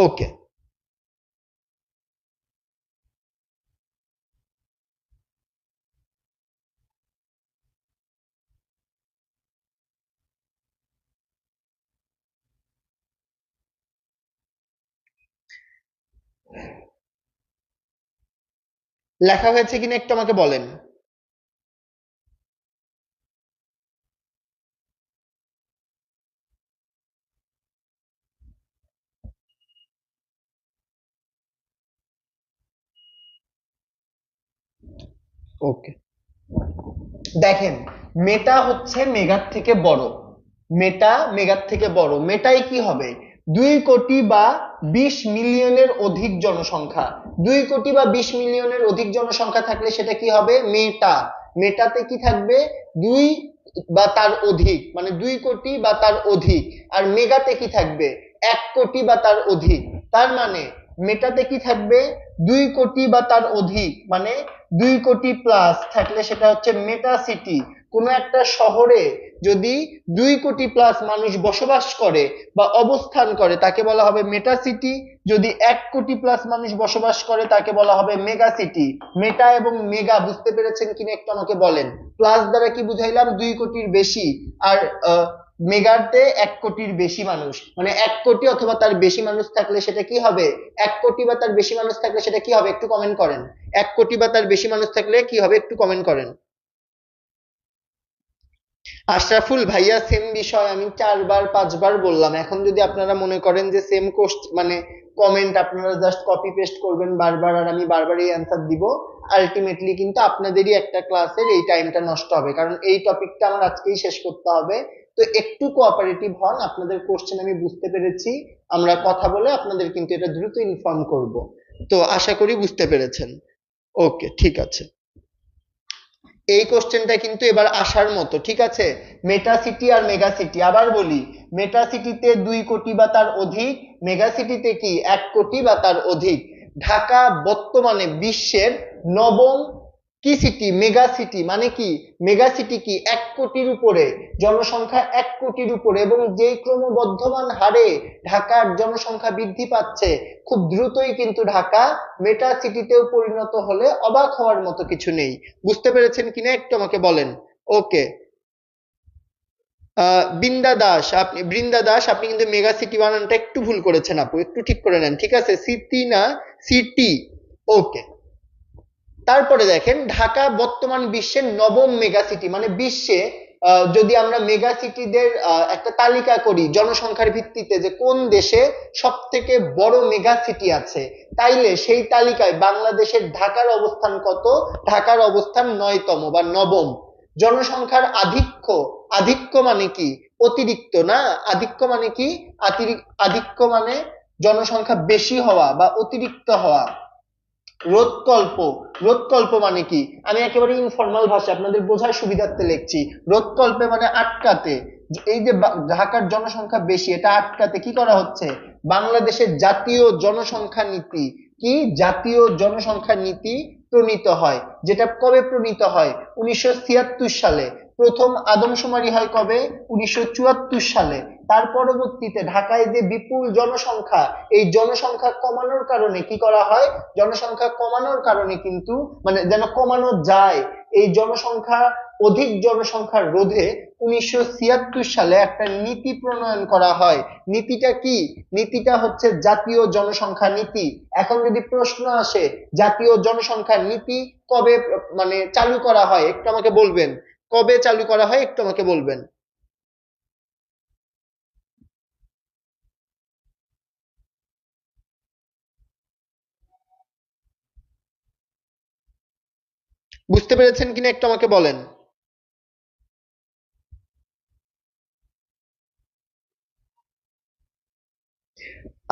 A: ওকে। লেখা হয়েছে কিনা একটু আমাকে বলেন। ওকে, দেখেন মেটা হচ্ছে মেগার থেকে বড়, মেটা মেগার থেকে বড়, মেটাই কি হবে 2 কোটি বা 20 মিলিয়নের অধিক জনসংখ্যা, 2 কোটি বা 20 মিলিয়নের অধিক জনসংখ্যা থাকলে সেটা কি হবে মেটা, মেটাতে কি থাকবে 2 বা তার অধিক, মানে 2 কোটি বা তার অধিক, আর মেগাতে কি থাকবে 1 কোটি বা তার অধিক, তার মানে মেটাতে কি থাকবে 2 কোটি বা তার অধিক, মানে 2 কোটি প্লাস থাকলে সেটা হচ্ছে মেটা সিটি। কোনো একটা শহরে যদি 2 কোটি প্লাস মানুষ বসবাস করে বা অবস্থান করে তাকে বলা হবে মেটা সিটি, যদি 1 কোটি প্লাস মানুষ বসবাস করে তাকে বলা হবে মেগা সিটি। মেটা এবং মেগা বুঝতে পেরেছেন কিনা একটু আমাকে বলেন। প্লাস দ্বারা কি বুঝাইলাম 2 কোটির বেশি, আর মেগাতে 1 কোটির বেশি মানুষ, মানে 1 কোটি অথবা তার বেশি মানুষ থাকলে সেটা কি হবে 1 কোটি বা তার বেশি মানুষ থাকলে সেটা কি হবে একটু কমেন্ট করেন। 1 কোটি বা তার বেশি মানুষ থাকলে কি হবে একটু কমেন্ট করেন। আশরাফুল ভাইয়া সেম বিষয় আমি 4 বার 5 বার বললাম, এখন যদি আপনারা মনে করেন যে সেম মানে কমেন্ট আপনারা জাস্ট কপি পেস্ট করবেন বারবার আর আমি বারবারই অ্যান্সার দিব, আলটিমেটলি কিন্তু আপনাদেরই একটা ক্লাসের এই টাইমটা নষ্ট হবে, কারণ এই টপিকটা আমার আজকেই শেষ করতে হবে। তো একটু কোঅপারেটিভ হন, আপনাদের কোশ্চেন আমি বুঝতে পেরেছি, আমরা কথা বলে আপনাদের কিন্তু এটা দ্রুত ইনফর্ম করব। তো আশা করি বুঝতে পেরেছেন। ওকে, ঠিক আছে, এই কোশ্চেনটা কিন্তু এবার আসার মতো, ঠিক আছে। মেটা সিটি আর মেগা সিটি, আবার বলি মেটা সিটিতে 2 কোটি বা তার অধিক, মেগা সিটিতে কি 1 কোটি বা তার অধিক। ঢাকা বর্তমানে বিশ্বের নবম কি সিটি মেগা সিটি, মানে কি মেগা সিটি কি 1 কোটির উপরে, জনসংখ্যা 1 কোটির উপরে, এবং যে ক্রমবর্ধমান হারে ঢাকার জনসংখ্যা বৃদ্ধি পাচ্ছে খুব দ্রুতই কিন্তু ঢাকা মেটা সিটিতেও পরিণত হলে অবাক হওয়ার মতো কিছু নেই। বুঝতে পেরেছেন কিনা একটু আমাকে বলেন। ওকে, বৃন্দা দাস আপনি কিন্তু মেগা সিটি বানানটা একটু ভুল করেছেন আপু, একটু ঠিক করে নেন, ঠিক আছে, সিটি না সিটি। ওকে, তারপরে দেখেন ঢাকা বর্তমান বিশ্বের নবম মেগা সিটি, মানে বিশ্বে যদি আমরা মেগা সিটিদের একটা তালিকা করি জনসংখ্যার ভিত্তিতে যে কোন দেশে সব থেকে বড় মেগা সিটি আছে, তাইলে সেই তালিকায় বাংলাদেশের ঢাকার অবস্থান কত, ঢাকার অবস্থান 9তম বা নবম। জনসংখ্যার আধিক্য, আধিক্য মানে কি অতিরিক্ত না, আধিক্য মানে কি আধিক্য মানে জনসংখ্যা বেশি হওয়া বা অতিরিক্ত হওয়া। রোধকল্প, রোধকল্প মানে কি আমি একেবারে ইনফর্মাল ভাষা আপনাদের বোঝার সুবিধার্থে লিখছি, রোধকল্পে মানে আটকাতে। এই যে ঢাকার জনসংখ্যা বেশি এটা আটকাতে কি করা হচ্ছে, বাংলাদেশের জাতীয় জনসংখ্যা নীতি, কি জাতীয় জনসংখ্যা নীতি প্রণীত হয়, যেটা কবে প্রণীত হয় 1976 সালে। প্রথম আদমশুমারি হয় কবে 1974 সালে। তার পরবর্তীতে ঢাকায় যে বিপুল জনসংখ্যা, এই জনসংখ্যা কমানোর কারণে কি করা হয়, জনসংখ্যা কমানোর কারণে কিন্তু মানে যেন কমানো যায় এই জনসংখ্যা, অধিক জনসংখ্যা রোধে 1976 সালে একটা নীতি প্রণয়ন করা হয়। নীতিটা কি, নীতিটা হচ্ছে জাতীয় জনসংখ্যা নীতি। এখন যদি প্রশ্ন আসে জাতীয় জনসংখ্যা নীতি কবে মানে চালু করা হয় একটু আমাকে বলবেন, কবে চালু করা হয় একটু আমাকে বলবেন। বুঝতে পেরেছেন কিনা একটু আমাকে বলেন।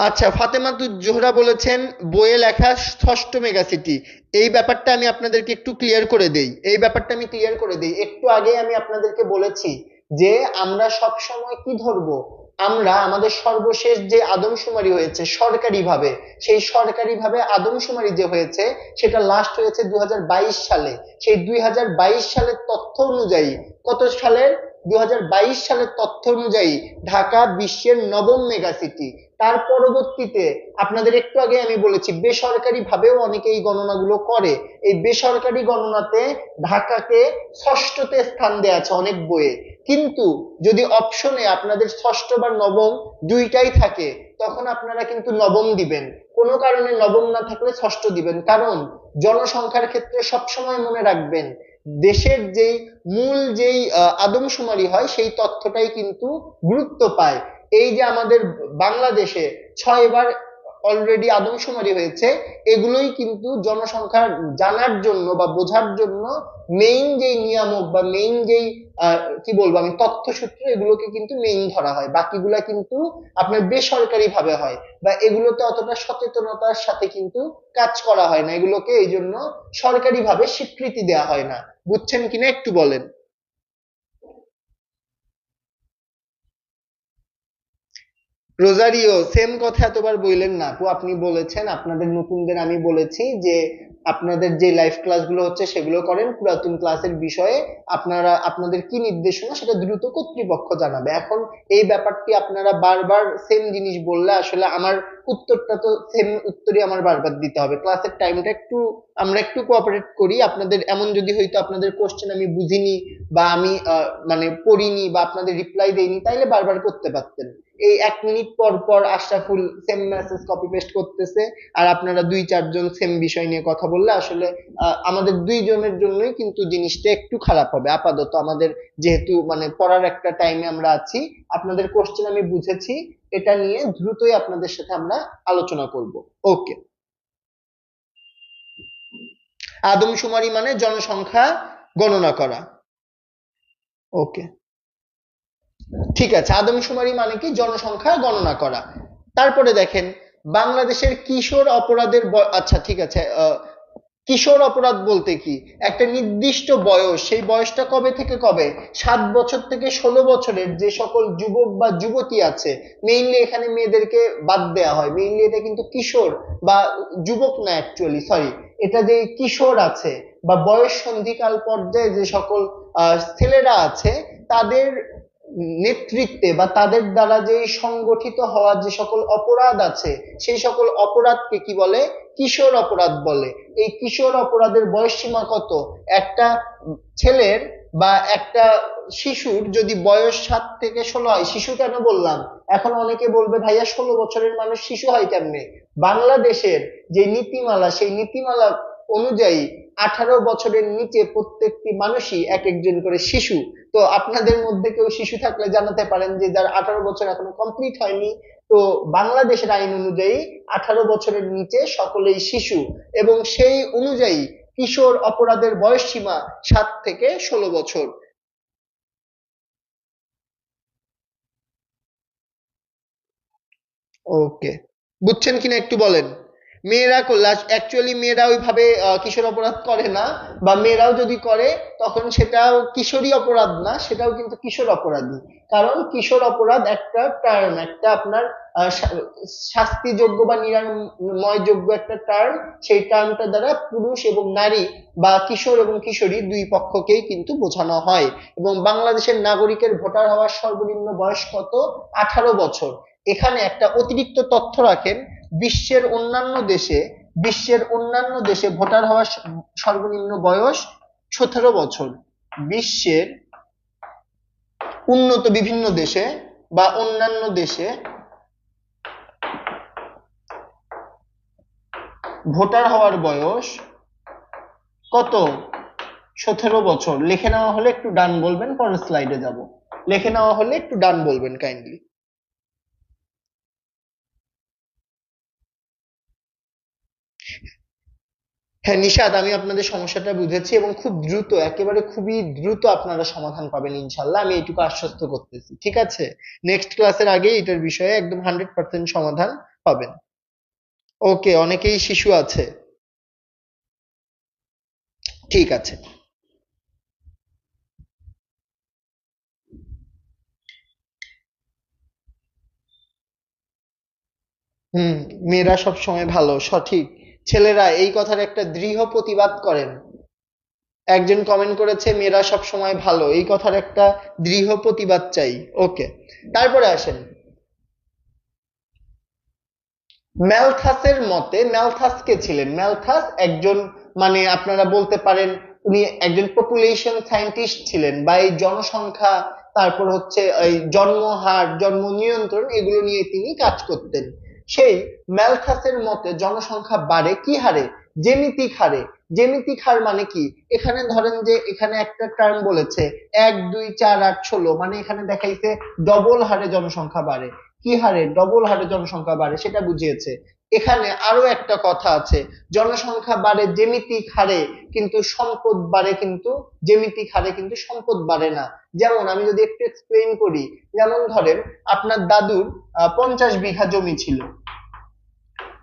A: আচ্ছা, ফাতেমাতুজ জোহরা বলেছেন বইয়ে লেখা ষষ্ঠ মেগাসিটি, এই ব্যাপারটা আমি আপনাদেরকে একটু ক্লিয়ার করে দেই, এই ব্যাপারটা আমি ক্লিয়ার করে দেই। একটু আগে আমি আপনাদেরকে বলেছি যে আমরা সব সময় কি ধরবো, আমরা আমাদের সর্বশেষ যে আদমশুমারি হয়েছে সরকারিভাবে, সেই সরকারিভাবে আদমশুমারি যে হয়েছে সেটা লাস্ট হয়েছে 2022 সালে। সেই 2022 সালের তথ্য অনুযায়ী, কত সালের 2022 সালের তথ্য অনুযায়ী ঢাকা বিশ্বের নবম মেগাসিটি। তার পরবর্তীতে আপনাদের একটু আগে আমি বলেছি বেসরকারি ভাবেও অনেকে এই গণনাগুলো করে, এই বেসরকারি গণনাতে ঢাকাকে ষষ্ঠতে স্থান দেয়া আছে অনেক বইয়ে, কিন্তু যদি অপশনে আপনাদের ষষ্ঠ বা নবম দুইটাই থাকে তখন আপনারা কিন্তু নবম দিবেন, কোনো কারণে নবম না থাকলে ষষ্ঠ দিবেন, কারণ জনসংখ্যার ক্ষেত্রে সবসময় মনে রাখবেন দেশের যেই মূল যেই আদমশুমারি হয় সেই তথ্যটাই কিন্তু গুরুত্ব পায়। এই যে আমাদের বাংলাদেশে 6 বার অলরেডি আদমশুমারি হয়েছে, এগুলোই কিন্তু জনসংখ্যা জানার জন্য বা বোঝার জন্য মেইন যেই নিয়ামক বা মেইন যেই কি বলবো আমি তথ্যসূত্র, এগুলোকে কিন্তু মেইন ধরা হয়, বাকিগুলা কিন্তু আপনার বেসরকারি ভাবে হয় বা এগুলোতে অতটা সচেতনতার সাথে কিন্তু কাজ করা হয় না, এগুলোকে এই জন্য সরকারি ভাবে স্বীকৃতি দেওয়া হয় না। বুঝছেন কিনা একটু বলেন। রোজারিও, সেম কথা এতবার বললেন না আপু, আপনি বলেছেন আপনাদের নতুনদের আমি বলেছি যে আপনাদের যে লাইভ ক্লাসগুলো হচ্ছে সেগুলো করেন, পুরাতন ক্লাসের বিষয়ে আপনারা আপনাদের কি নির্দেশনা সেটা দ্রুত কর্তৃপক্ষ জানাবে। এখন এই ব্যাপারটি আপনারা বারবার সেম জিনিস বললে আসলে আমার উত্তরটা তো সেম উত্তরই আমার বারবার দিতে হবে। ক্লাসের টাইমটা একটু আমরা একটু কোঅপারেট করি। আপনাদের এমন যদি হয়তো আপনাদের কোশ্চেন আমি বুঝিনি বা আমি মানে পড়িনি বা আপনাদের রিপ্লাই দেইনি, তাইলে বারবার করতে পারতেন। এই 1 মিনিট পর পর Ashraful same message copy paste করতেছে, আর আপনারা 2-4 জন সেম বিষয় নিয়ে কথা বললে আসলে আমাদের দুইজনের জন্যই কিন্তু জিনিসটা একটু খারাপ হবে। আপাতত আমাদের যেহেতু মানে পড়ার একটা টাইমে আমরা আছি, আপনাদের কোশ্চেন আমি বুঝেছি, এটা নিয়ে দ্রুতই আপনাদের সাথে আমরা আলোচনা করব। ওকে। আদমশুমারি মানে জনসংখ্যা গণনা করা। ওকে, ঠিক আছে, আদমশুমারি মানে কি জনসংখ্যা গণনা করা। তারপরে দেখেন বাংলাদেশের কিশোর অপরাধের আচ্ছা ঠিক আছে, কিশোর অপরাধ বলতে কি একটা নির্দিষ্ট বয়স, সেই বয়সটা কবে থেকে কবে, 7 বছর থেকে 16 বছরের যে সকল যুবক বা যুবতী আছে, মেইনলি এখানে মেয়েদেরকে বাদ দেওয়া হয়, মেইনলি এটা কিন্তু কিশোর বা যুবক না, অ্যাকচুয়ালি সরি, এটা যে কিশোর আছে বা বয়স সন্ধিকাল পর্যায়ে যে সকল ছেলেরা আছে, তাদের নেতৃত্বে বা তাদের দ্বারা যে সংগঠিত হওয়া যে সকল অপরাধ আছে, সেই সকল অপরাধকে কি বলে, কিশোর অপরাধ বলে। এই কিশোর অপরাধের বয়সসীমা কত, একটা ছেলের বা একটা শিশুর যদি বয়স 7 থেকে 16 হয়, শিশু কেন বললাম, এখন অনেকে বলবে ভাইয়া 16 বছরের মানুষ শিশু হয় কেমনে। বাংলাদেশের যে নীতিমালা, সেই নীতিমালা অনুযায়ী 18 বছরের নিচে প্রত্যেকটি মানুষই এক একজন করে শিশু। তো আপনাদের মধ্যে কেউ শিশু থাকলে জানাতে পারেন যে যার 18 বছর এখনো কমপ্লিট হয়নি। তো বাংলাদেশের আইন অনুযায়ী 18 বছরের নিচে সকলেই শিশু, এবং সেই অনুযায়ী কিশোর অপরাধের বয়স সীমা 7 থেকে 16 বছর। ওকে, বুঝছেন কিনা একটু বলেন। মেয়েরা করলে অ্যাকচুয়ালি মেয়েরা ওইভাবে কিশোর অপরাধ করে না, বা মেয়েরাও যদি করে তখন সেটাও কিশোরী অপরাধ না, সেটাও কিন্তু কিশোর অপরাধী। কারণ কিশোর অপরাধ একটা টার্ম, একটা আপনার শাস্তিযোগ্য বা নিরাময়যোগ্য একটা টার্ম, সেই টার্মটা দ্বারা পুরুষ এবং নারী বা কিশোর এবং কিশোরী দুই পক্ষকেই কিন্তু বোঝানো হয়। এবং বাংলাদেশের নাগরিকের ভোটার হওয়ার সর্বনিম্ন বয়স কত, 18 বছর। এখানে একটা অতিরিক্ত তথ্য রাখেন, বিশ্বের অন্যান্য দেশে ভোটার হওয়ার সর্বনিম্ন বয়স 17 বছর। বিশ্বের উন্নত বিভিন্ন দেশে বা অন্যান্য দেশে ভোটার হওয়ার বয়স কত, 17 বছর। লিখে নেওয়া হলে একটু ডান বলবেন, পরের স্লাইডে যাব। লিখে নেওয়া হলে একটু ডান বলবেন কাইন্ডলি। হ্যাঁ নিশাদ, আমি আপনাদের সমস্যাটা বুঝেছি এবং খুব দ্রুত, একেবারে খুবই দ্রুত আপনারা সমাধান পাবেন ইনশাল্লাহ, আমি এইটুকু আশ্বস্ত করতেছি। ঠিক আছে, নেক্সট ক্লাসের আগে এটার বিষয়ে একদম 100% সমাধান পাবেন। ওকে, অনেকেই শিশু আছে। ঠিক আছে। হুম, মেয়েরা সব সময় ভালো, সঠিক। ছেলেরা এই কথার একটা দৃঢ় প্রতিবাদ করেন। একজন কমেন্ট করেছে মেয়েরা সব সময় ভালো, এই কথার একটা দৃঢ় প্রতিবাদ চাই। ওকে, তারপরে আসেন ম্যালথাসের মতে। ম্যালথাস কে ছিলেন? ম্যালথাস একজন মানে আপনারা বলতে পারেন উনি একজন পপুলেশন সায়েন্টিস্ট ছিলেন, বা এই জনসংখ্যা, তারপর হচ্ছে এই জন্মহার, জন্ম নিয়ন্ত্রণ, এগুলো নিয়ে তিনি কাজ করতেন। সেই ম্যালথাসের মতে জনসংখ্যা বাড়ে কি হারে, জ্যামিতিক হারে। জ্যামিতিক হার মানে কি, এখানে ধরেন যে এখানে একটা টার্ম বলেছে 1 2 4 8 16, মানে এখানে দেখাইছে ডবল হারে জনসংখ্যা বাড়ে। কি হারে, ডবল হারে জনসংখ্যা বাড়ে সেটা বুঝিয়েছে। এখানে আরো একটা কথা আছে, জনসংখ্যা বাড়ে জ্যামিতিক হারে কিন্তু সম্পদ বাড়ে কিন্তু জ্যামিতিক হারে কিন্তু সম্পদ বাড়ে না। যেমন আমি যদি একটু এক্সপ্লেইন করি, যেমন ধরেন আপনার দাদুর 50 বিঘা জমি ছিল,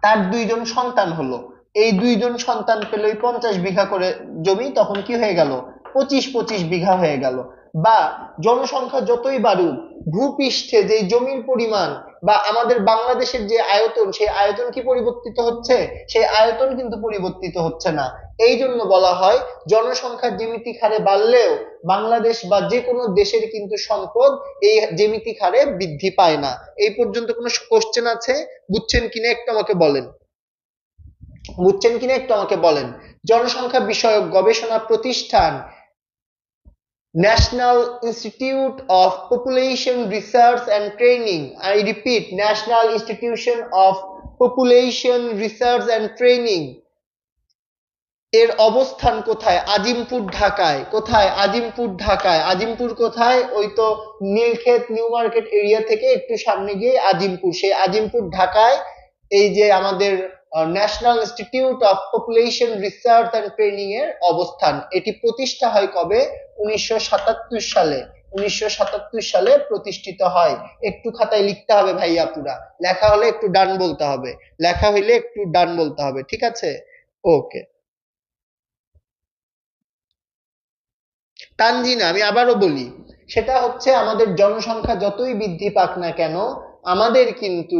A: তার দুইজন সন্তান হলো, এই দুইজন সন্তান পেল এই 50 বিঘা করে জমি, তখন কি হয়ে গেল, 25-25 বিঘা হয়ে গেল। বা জনসংখ্যা যতই বাড়ুক, ভূপৃষ্ঠে যে জমির পরিমাণ বা আমাদের বাংলাদেশের যে আয়তন, সেই আয়তন কি পরিবর্তিত হচ্ছে? সেই আয়তন কিন্তু পরিবর্তিত হচ্ছে না। এই জন্য বলা হয় জনসংখ্যা জ্যামিতিক হারে বাড়লেও বাংলাদেশ বা যে কোনো দেশের কিন্তু সম্পদ এই জ্যামিতিক হারে বৃদ্ধি পায় না। এই পর্যন্ত কোনো কোশ্চেন আছে? বুঝছেন কিনা একটু আমাকে বলেন, বুঝছেন কিনা একটু আমাকে বলেন। জনসংখ্যা বিষয়ক গবেষণা প্রতিষ্ঠান national institute of population research and training, I repeat, national institution of population research and training এর অবস্থান কোথায়? আজিমপুর ঢাকায়। কোথায়? আজিমপুর ঢাকায়। আজিমপুর কোথায়? ওই তো নীলক্ষেত নিউ মার্কেট এরিয়া থেকে একটু সামনে গিয়ে আজিমপুর, সেই আজিমপুর ঢাকায় এই যে আমাদের national institute of population research and training এর অবস্থান। এটি প্রতিষ্ঠা হয় কবে? 1977 সালে। 1977 সালে প্রতিষ্ঠিত হয়। একটু খাতায় লিখতে হবে ভাইয়া, পুরা লেখা হলে একটু ডান বলতে হবে, লেখা হইলে একটু ডান বলতে হবে, ঠিক আছে? ওকে। তানজিনা, আমি আবারও বলি, সেটা হচ্ছে আমাদের জনসংখ্যা যতই বৃদ্ধি পাক না কেন, আমাদের কিন্তু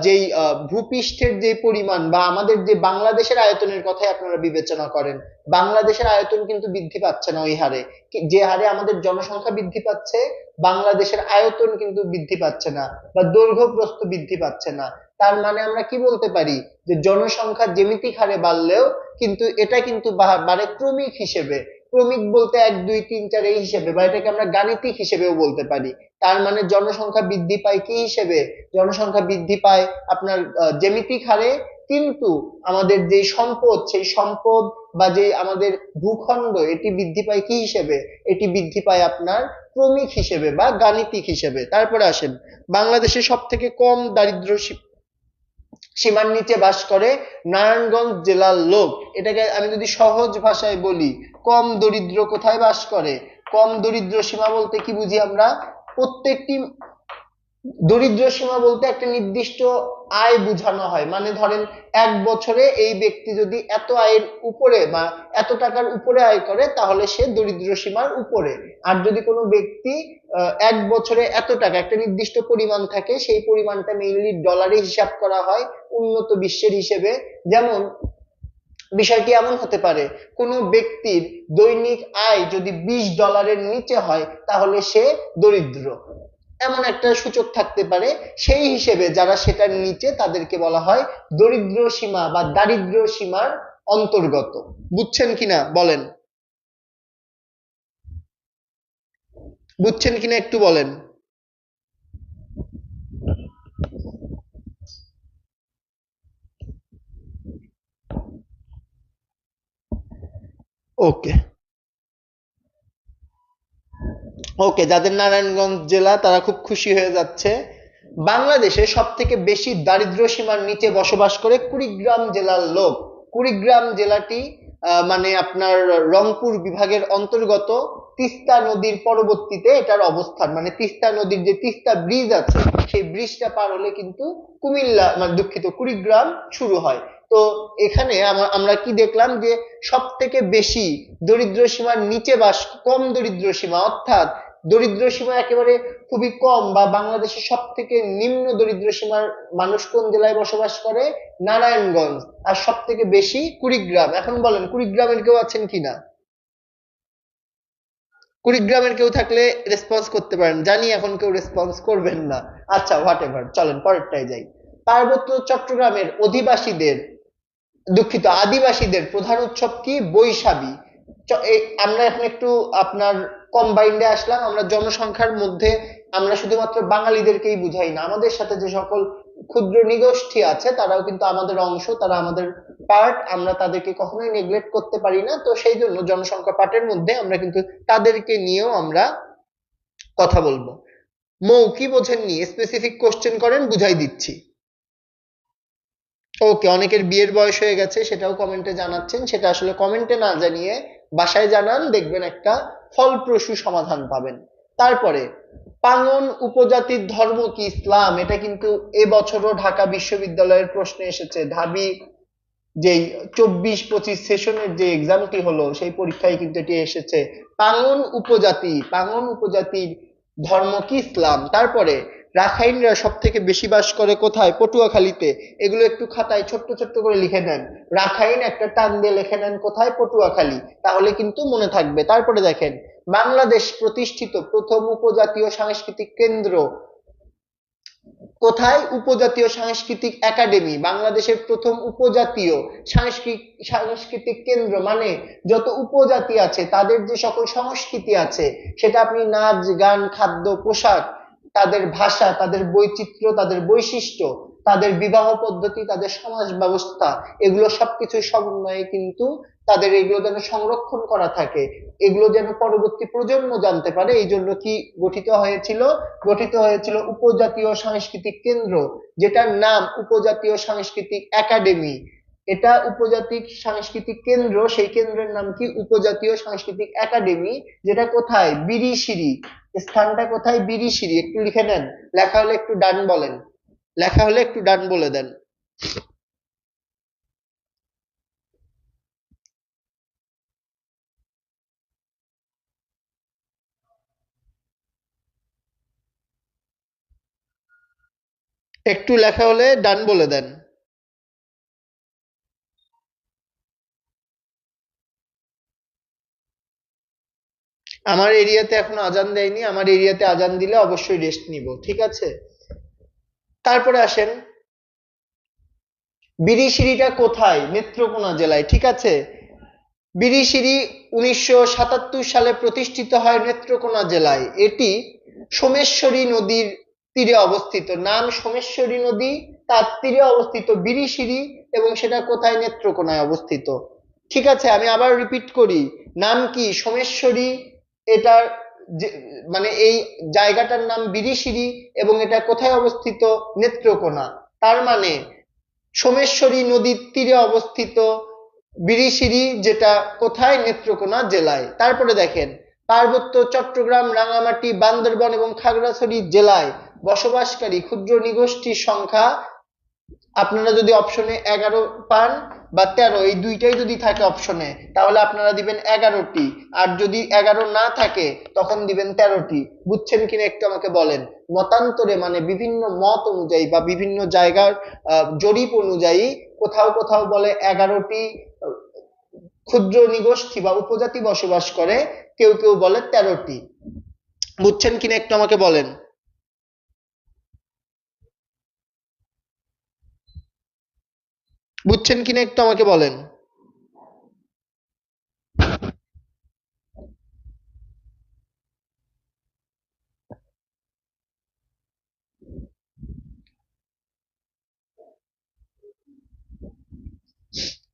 A: যেই ভূপৃষ্ঠের যে পরিমাণ বা আমাদের যে বাংলাদেশের আয়তনের কথাই আপনারা বিবেচনা করেন, বাংলাদেশের আয়তন কিন্তু বৃদ্ধি পাচ্ছে না ওই হারে। যে হারে আমাদের জনসংখ্যা বৃদ্ধি পাচ্ছে, বাংলাদেশের আয়তন কিন্তু বৃদ্ধি পাচ্ছে না বা দৈর্ঘ্য প্রস্থ বৃদ্ধি পাচ্ছে না। তার মানে আমরা কি বলতে পারি, যে জনসংখ্যা জ্যামিতিক হারে বাড়লেও কিন্তু এটা কিন্তু বাড়ে ক্রমিক হিসেবে। ক্রমিক বলতে 1 2 3 4 এই হিসেবে, বা এটাকে আমরা গাণিতিক হিসেবেও বলতে পারি। তার মানে জনসংখ্যা বৃদ্ধি পায় কি হিসেবে? জনসংখ্যা বৃদ্ধি পায় আপনার জ্যামিতিক হারে, কিন্তু আমাদের যে সম্পদ, সেই সম্পদ বা যে আমাদের ভূখণ্ড, এটি বৃদ্ধি পায় কি হিসেবে? এটি বৃদ্ধি পায় আপনার ক্রমিক হিসেবে বা গাণিতিক হিসেবে। তারপরে আসেন, বাংলাদেশে সব থেকে কম দারিদ্র সীমার নিচে বাস করে নারায়ণগঞ্জ জেলার লোক। এটাকে আমি যদি সহজ ভাষায় বলি, কম দরিদ্র কোথায় বাস করে? কম দরিদ্র সীমা বলতে কি বুঝি আমরা? প্রত্যেকটি দরিদ্র সীমা বলতে একটা নির্দিষ্ট আয় বোঝানো হয়। মানে ধরেন 1 বছরে এই ব্যক্তি যদি এত আয়ের উপরে বা এত টাকার উপরে আয় করে, তাহলে সে দরিদ্র সীমার উপরে। আর যদি কোনো ব্যক্তি 1 বছরে এত টাকা, একটা নির্দিষ্ট পরিমাণ থাকে, সেই পরিমাণটা মেইনলি ডলারে হিসাব করা হয় উন্নত বিশ্বের হিসেবে। যেমন বিষয়টি এমন হতে পারে, কোনো ব্যক্তির দৈনিক আয় যদি $20 নিচে হয়, তাহলে সে দরিদ্র, এমন একটা সূচক থাকতে পারে। সেই হিসেবে যারা সেটার নিচে, তাদেরকে বলা হয় দরিদ্র সীমা বা দারিদ্র সীমার অন্তর্গত। বুঝছেন কিনা বলেন, বুঝছেন কিনা একটু বলেন। ওকে, ওকে, যাদের নারায়ণগঞ্জ জেলা তারা খুব খুশি হয়ে যাচ্ছে। বাংলাদেশে সব থেকে বেশি দারিদ্র সীমার নিচে বসবাস করে কুড়িগ্রাম জেলার লোক। কুড়িগ্রাম জেলাটি মানে আপনার রংপুর বিভাগের অন্তর্গত। তিস্তা নদীর পরবর্তীতে এটার অবস্থান, মানে তিস্তা নদীর যে তিস্তা ব্রিজ আছে, সেই ব্রিজটা পার হলে কিন্তু কুমিল্লা, মানে দুঃখিত, কুড়িগ্রাম শুরু হয়। তো এখানে আমরা কি দেখলাম, যে সব থেকে বেশি দরিদ্র সীমার নিচে বাস, কম দরিদ্র সীমা, অর্থাৎ দরিদ্র সীমা একেবারে খুবই কম বা বাংলাদেশের সব থেকে নিম্ন দরিদ্র সীমার মানুষ কোন জেলায় বসবাস করে? নারায়ণগঞ্জ। আর সব থেকে বেশি কুড়িগ্রাম। এখন বলেন, কুড়িগ্রামের কেউ আছেন কিনা? কুড়িগ্রামের কেউ থাকলে রেসপন্স করতে পারেন, জানি এখন কেউ রেসপন্স করবেন না। আচ্ছা, হোয়াট এভার, চলেন পরেরটাই যাই। পার্বত্য চট্টগ্রামের অধিবাসীদের, দুঃখিত, আদিবাসীদের প্রধান উৎসব কি? বৈশাখী। আমরা এখন একটু আপনার কম্বাইন্ডে আসলাম। আমরা জনসংখ্যার মধ্যে আমরা শুধুমাত্র বাঙালিদেরকেই বুঝাই না, আমাদের সাথে যে সকল ক্ষুদ্র নিগোষ্ঠী আছে তারাও কিন্তু আমাদের অংশ, তারা আমাদের পার্ট, আমরা তাদেরকে কখনোই নেগলেক্ট করতে পারি না। তো সেই জন্য জনসংখ্যা পার্টের মধ্যে আমরা কিন্তু তাদেরকে নিয়েও আমরা কথা বলবো। মৌ, কি বোঝেননি? স্পেসিফিক কোশ্চেন করেন, বুঝাই দিচ্ছি। ওকে, অনেকের বিয়ের বয়স হয়ে গেছে সেটাও কমেন্টে জানাচ্ছেন, সেটা আসলে কমেন্টে না জানিয়ে বাসায় জানান, দেখবেন একটা ফলপ্রসূ সমাধান পাবেন। তারপরে, পাঙ্গন উপজাতির ধর্ম কি ইসলাম? এটা কিন্তু এবছরও ঢাকা বিশ্ববিদ্যালয়ের প্রশ্নে এসেছে। ঢাবি যেই 24-25 সেশনের যে এক্সামটি হলো সেই পরীক্ষায় কিন্তু এটি এসেছে। পাঙ্গন উপজাতির ধর্ম কি ইসলাম? তারপরে, রাখাইনরা সব থেকে বেশি বাস করে কোথায়? পটুয়াখালীতে। এগুলো একটু খাতায় ছোট্ট ছোট্ট করে লিখে নেন। রাখাইন একটা টান দিয়ে লিখে নেন কোথায়? পটুয়াখালী, তাহলে কিন্তু মনে থাকবে। তারপরে দেখেন, বাংলাদেশ প্রতিষ্ঠিত প্রথম উপজাতীয় সাংস্কৃতিক কেন্দ্র কোথায়? উপজাতীয় সাংস্কৃতিক একাডেমি। বাংলাদেশের প্রথম উপজাতীয় সাংস্কৃতিক কেন্দ্র মানে যত উপজাতি আছে তাদের যে সকল সংস্কৃতি আছে, সেটা আপনি নাচ গান খাদ্য পোশাক, তাদের ভাষা, তাদের বৈচিত্র্য, তাদের বৈশিষ্ট্য, তাদের বিবাহ পদ্ধতি, তাদের সমাজ ব্যবস্থা, এগুলো সবকিছুর সমন্বয়ে কিন্তু তাদের এগুলো যেন সংরক্ষণ করা থাকে, এগুলো যেন পরবর্তী প্রজন্ম জানতে পারে, এই জন্য কি গঠিত হয়েছিল? গঠিত হয়েছিল উপজাতীয় সাংস্কৃতিক কেন্দ্র, যেটার নাম উপজাতীয় সাংস্কৃতিক একাডেমি। এটা উপজাতিক সাংস্কৃতিক কেন্দ্র, সেই কেন্দ্রের নাম কি? উপজাতীয় সাংস্কৃতিক একাডেমি। যেটা কোথায়? বিরিশিরি। স্থানটা কোথায়? বিরিশিরি। একটু লিখে নেন, লেখা হলে একটু ডান বলেন, লেখা হলে একটু ডান বলে দেন। একটু লেখা হলে ডান বলে দেন। আমার এরিয়াতে এখনো আজান দেয়নি, আমার এরিয়াতে আজান দিলে অবশ্যই রেস্ট নিব, ঠিক আছে? তারপরে আসেন, বিরিশিরিটা কোথায়? নেত্রকোনা জেলায়, ঠিক আছে? বিরিশিরি 1977 সালে প্রতিষ্ঠিত হয় নেত্রকোনা জেলায়। এটি সোমেশ্বরী নদীর তীরে অবস্থিত। নাম সোমেশ্বরী নদী, তার তীরে অবস্থিত বিরিশিরি, এবং সেটা কোথায়? নেত্রকোনায় অবস্থিত। ঠিক আছে, আমি আবার রিপিট করি, নাম কি? সোমেশ্বরী। এটার যে- মানে এই জায়গাটার নাম বিরিশিরি, এবং এটা কোথায় অবস্থিত? নেত্রকোনা। তার মানে সোমেশ্বরী নদীর তীরে অবস্থিত বিরিশিরি, যেটা কোথায়? নেত্রকোনা জেলায়। তারপরে দেখেন, পার্বত্য চট্টগ্রাম রাঙামাটি বান্দরবান এবং খাগড়াছড়ি জেলায় বসবাসকারী ক্ষুদ্র নৃগোষ্ঠীর সংখ্যা, আপনারা যদি অপশনে 11 পান বা 13, এই দুইটাই যদি থাকে অপশনে, তাহলে আপনারা দিবেন 11টি, আর যদি 11 না থাকে তখন দিবেন 13টি। বুঝছেন কিনা একটু আমাকে বলেন। মতান্তরে মানে বিভিন্ন মত অনুযায়ী বা বিভিন্ন জায়গার জরিপ অনুযায়ী কোথাও কোথাও বলে 11টি ক্ষুদ্র নৃগোষ্ঠী বা উপজাতি বসবাস করে, কেউ কেউ বলে 13টি। বুঝছেন কিনা একটু আমাকে বলেন। বুঝছেন কিনা একটু আমাকে বলেন।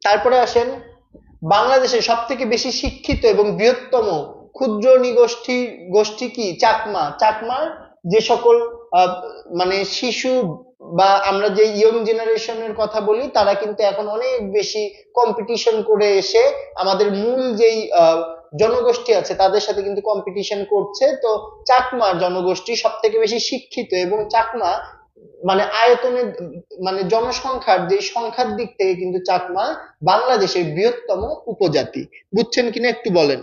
A: তারপরে আসেন, বাংলাদেশে সব থেকে বেশি শিক্ষিত এবং বৃহত্তম ক্ষুদ্র নৃগোষ্ঠী গোষ্ঠী কি? চাকমা। চাকমার যে সকল আহ, মানে শিশু বা আমরা যে ইয়ং জেনারেশনের কথা বলি, তারা কিন্তু এখন অনেক বেশি কম্পিটিশন করে এসে আমাদের মূল যেই জনগোষ্ঠী আছে তাদের সাথে কিন্তু কম্পিটিশন করছে। তো চাকমা জনগোষ্ঠী সব থেকে বেশি শিক্ষিত, এবং চাকমা মানে আয়তনের মানে জনসংখ্যার যে সংখ্যার দিক থেকে কিন্তু চাকমা বাংলাদেশের বৃহত্তম উপজাতি। বুঝছেন কিনা একটু বলেন।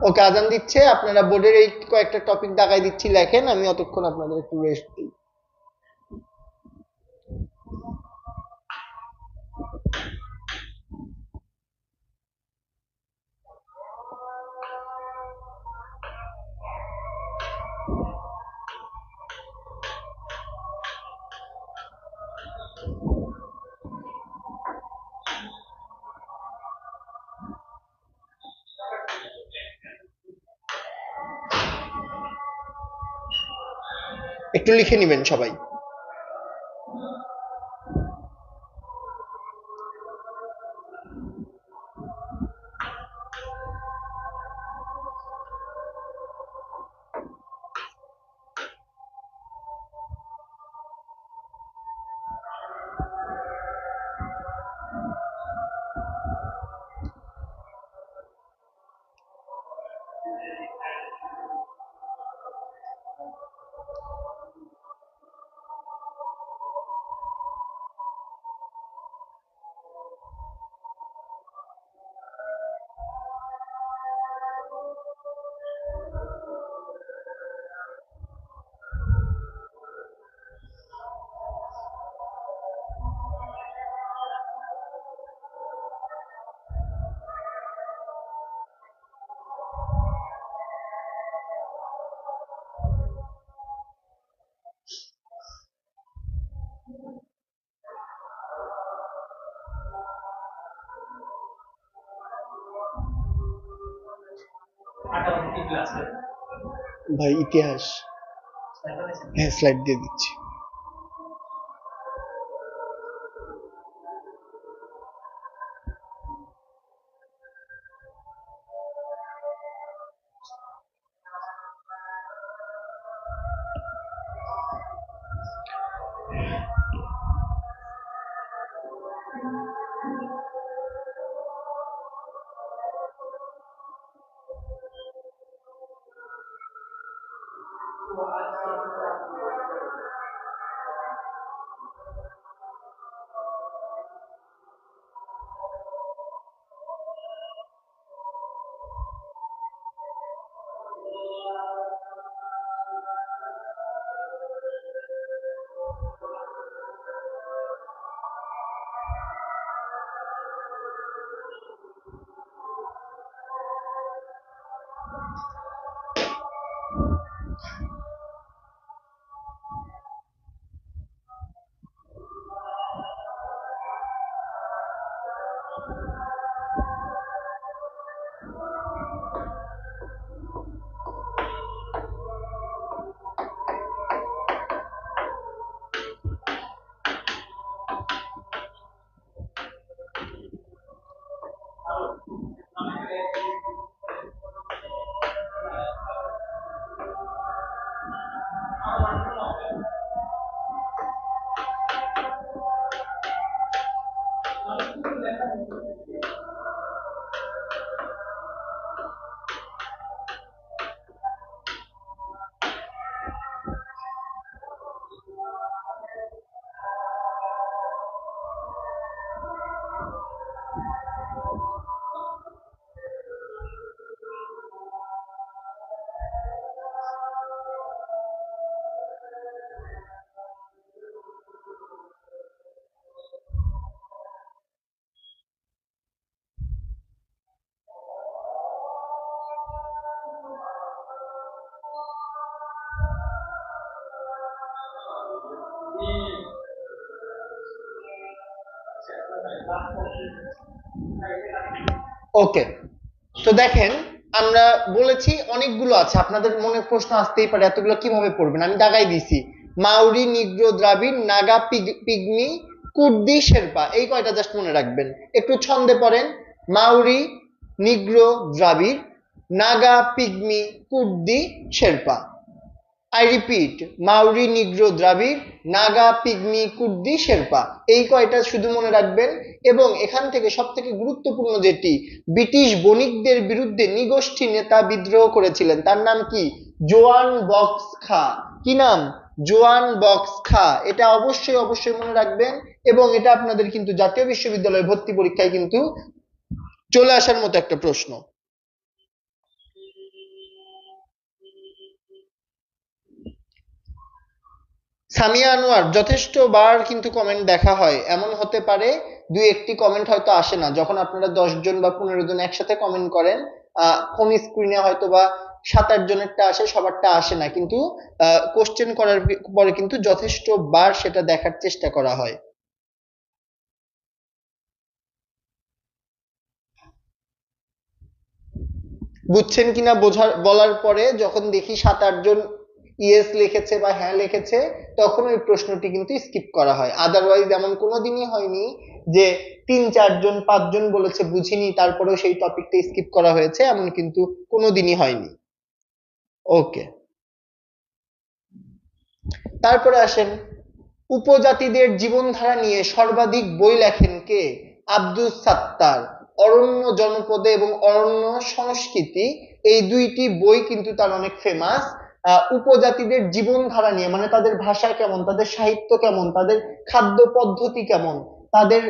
A: ওকে, আজান দিচ্ছে, আপনারা বোর্ডের এই কয়েকটা টপিক দাগাই দিচ্ছি, লেখেন, আমি অতক্ষণ আপনাদের একটু রেস্ট দিই। একটু লিখে নিবেন সবাই। ভাই ইতিহাস। হ্যাঁ, স্লাইড দিয়ে দিচ্ছি। ওকে, তো দেখেন আমরা বলেছি অনেকগুলো আছে, আপনাদের মনে প্রশ্ন আসতেই পারে এতগুলো কিভাবে পড়বেন। আমি দাগাই দিছি, মাউরি, নিগ্রো, দ্রাবিড়, নাগা, পিগমি, কুর্দি, শেরপা, এই কয়টা জাস্ট মনে রাখবেন। একটু ছন্দে পড়েন, মাউরি, নিগ্রো, দ্রাবিড়, নাগা, পিগমি, কুর্দি, Sherpa. I repeat, Maori, Negro, দ্রাবিড়, নাগা, পিগমি, কুর্দি, শেরপা, এই কয়টা শুধু মনে রাখবেন। এবং এখান থেকে সব থেকে গুরুত্বপূর্ণ যেটি, ব্রিটিশ বণিকদের বিরুদ্ধে নিগোষ্ঠী নেতা বিদ্রোহ করেছিলেন, তার নাম কি? জোয়ান বক্স খা। কি নাম? জোয়ান বক্স খা। এটা অবশ্যই অবশ্যই মনে রাখবেন, এবং এটা আপনাদের কিন্তু জাতীয় বিশ্ববিদ্যালয়ে ভর্তি পরীক্ষায় কিন্তু চলে আসার মতো একটা প্রশ্ন। সামিয়া আনোয়ার, যথেষ্ট বার কিন্তু কমেন্ট দেখা হয়, এমন হতে পারে দুই একটি কমেন্ট হয়তো আসে না, যখন আপনারা 10 জন বা 15 জন একসাথে কমেন্ট করেন, ফোন স্ক্রিনে হয়তো বা 7-8 জনেরটা আসে, সবারটা আসে না, কিন্তু কোশ্চেন করার পরে কিন্তু যথেষ্ট বার সেটা দেখার চেষ্টা করা হয়। বুঝছেন কিনা বলার পরে যখন দেখি 7-8 জন ইয়েস লিখেছে বা হ্যাঁ লিখেছে, তখন ওই প্রশ্নটি কিন্তু স্কিপ করা হয়। আদারওয়াইজ এমন কোনোদিনই হয়নি যে 3-4 জন 5 জন বলেছে বুঝিনি তারপরেও সেই টপিকটা স্কিপ করা হয়েছে, এমন কিন্তু কোনোদিনই হয়নি। ওকে, তারপরে আসেন, উপজাতিদের জীবনধারা নিয়ে সর্বাধিক বই লেখেন কে? আব্দুস সাত্তার। অরণ্য জনপদে এবং অরণ্য সংস্কৃতি, এই দুইটি বই কিন্তু তার অনেক ফেমাস। উপজাতিদের জীবনধারা নিয়ে, মানে তাদের ভাষা কেমন, তাদের সাহিত্য কেমন, তাদের খাদ্য পদ্ধতি কেমন, তাদের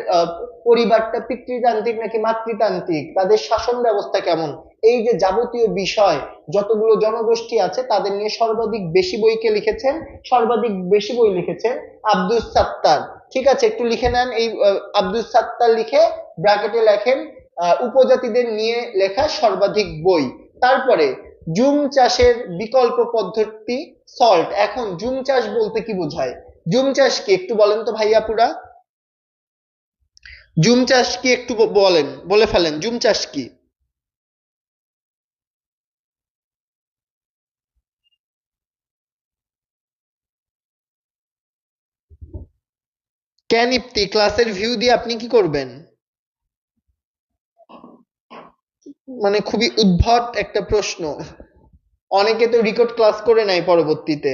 A: পরিবারটা পিতৃতান্ত্রিক নাকি মাতৃতান্ত্রিক, তাদের শাসন ব্যবস্থা কেমন, এই যে যাবতীয় বিষয়, যতগুলো জনগোষ্ঠী আছে তাদের নিয়ে সর্বাধিক বেশি বইকে লিখেছেন, সর্বাধিক বেশি বই লিখেছেন আব্দুস সাত্তার। ঠিক আছে, একটু লিখে নেন এই আব্দুস সাত্তার, লিখে ব্র্যাকেটে লেখেন উপজাতিদের নিয়ে লেখা সর্বাধিক বই। তারপরে জুম চাষের বিকল্প পদ্ধতি সল্ট। এখন জুম চাষ বলতে কি বোঝায়? জুম চাষ কি একটু বলেন তো ভাইয়াপুরা? জুম চাষ কি একটু বলেন, বলে ফেলেন জুম চাষ কি? কেন ইপ্তি, ক্লাসের ভিউ দিয়ে আপনি কি করবেন? মানে খুবই উদ্ভট একটা প্রশ্ন। অনেকে তো রেকর্ড ক্লাস করে নেয় পরবর্তীতে।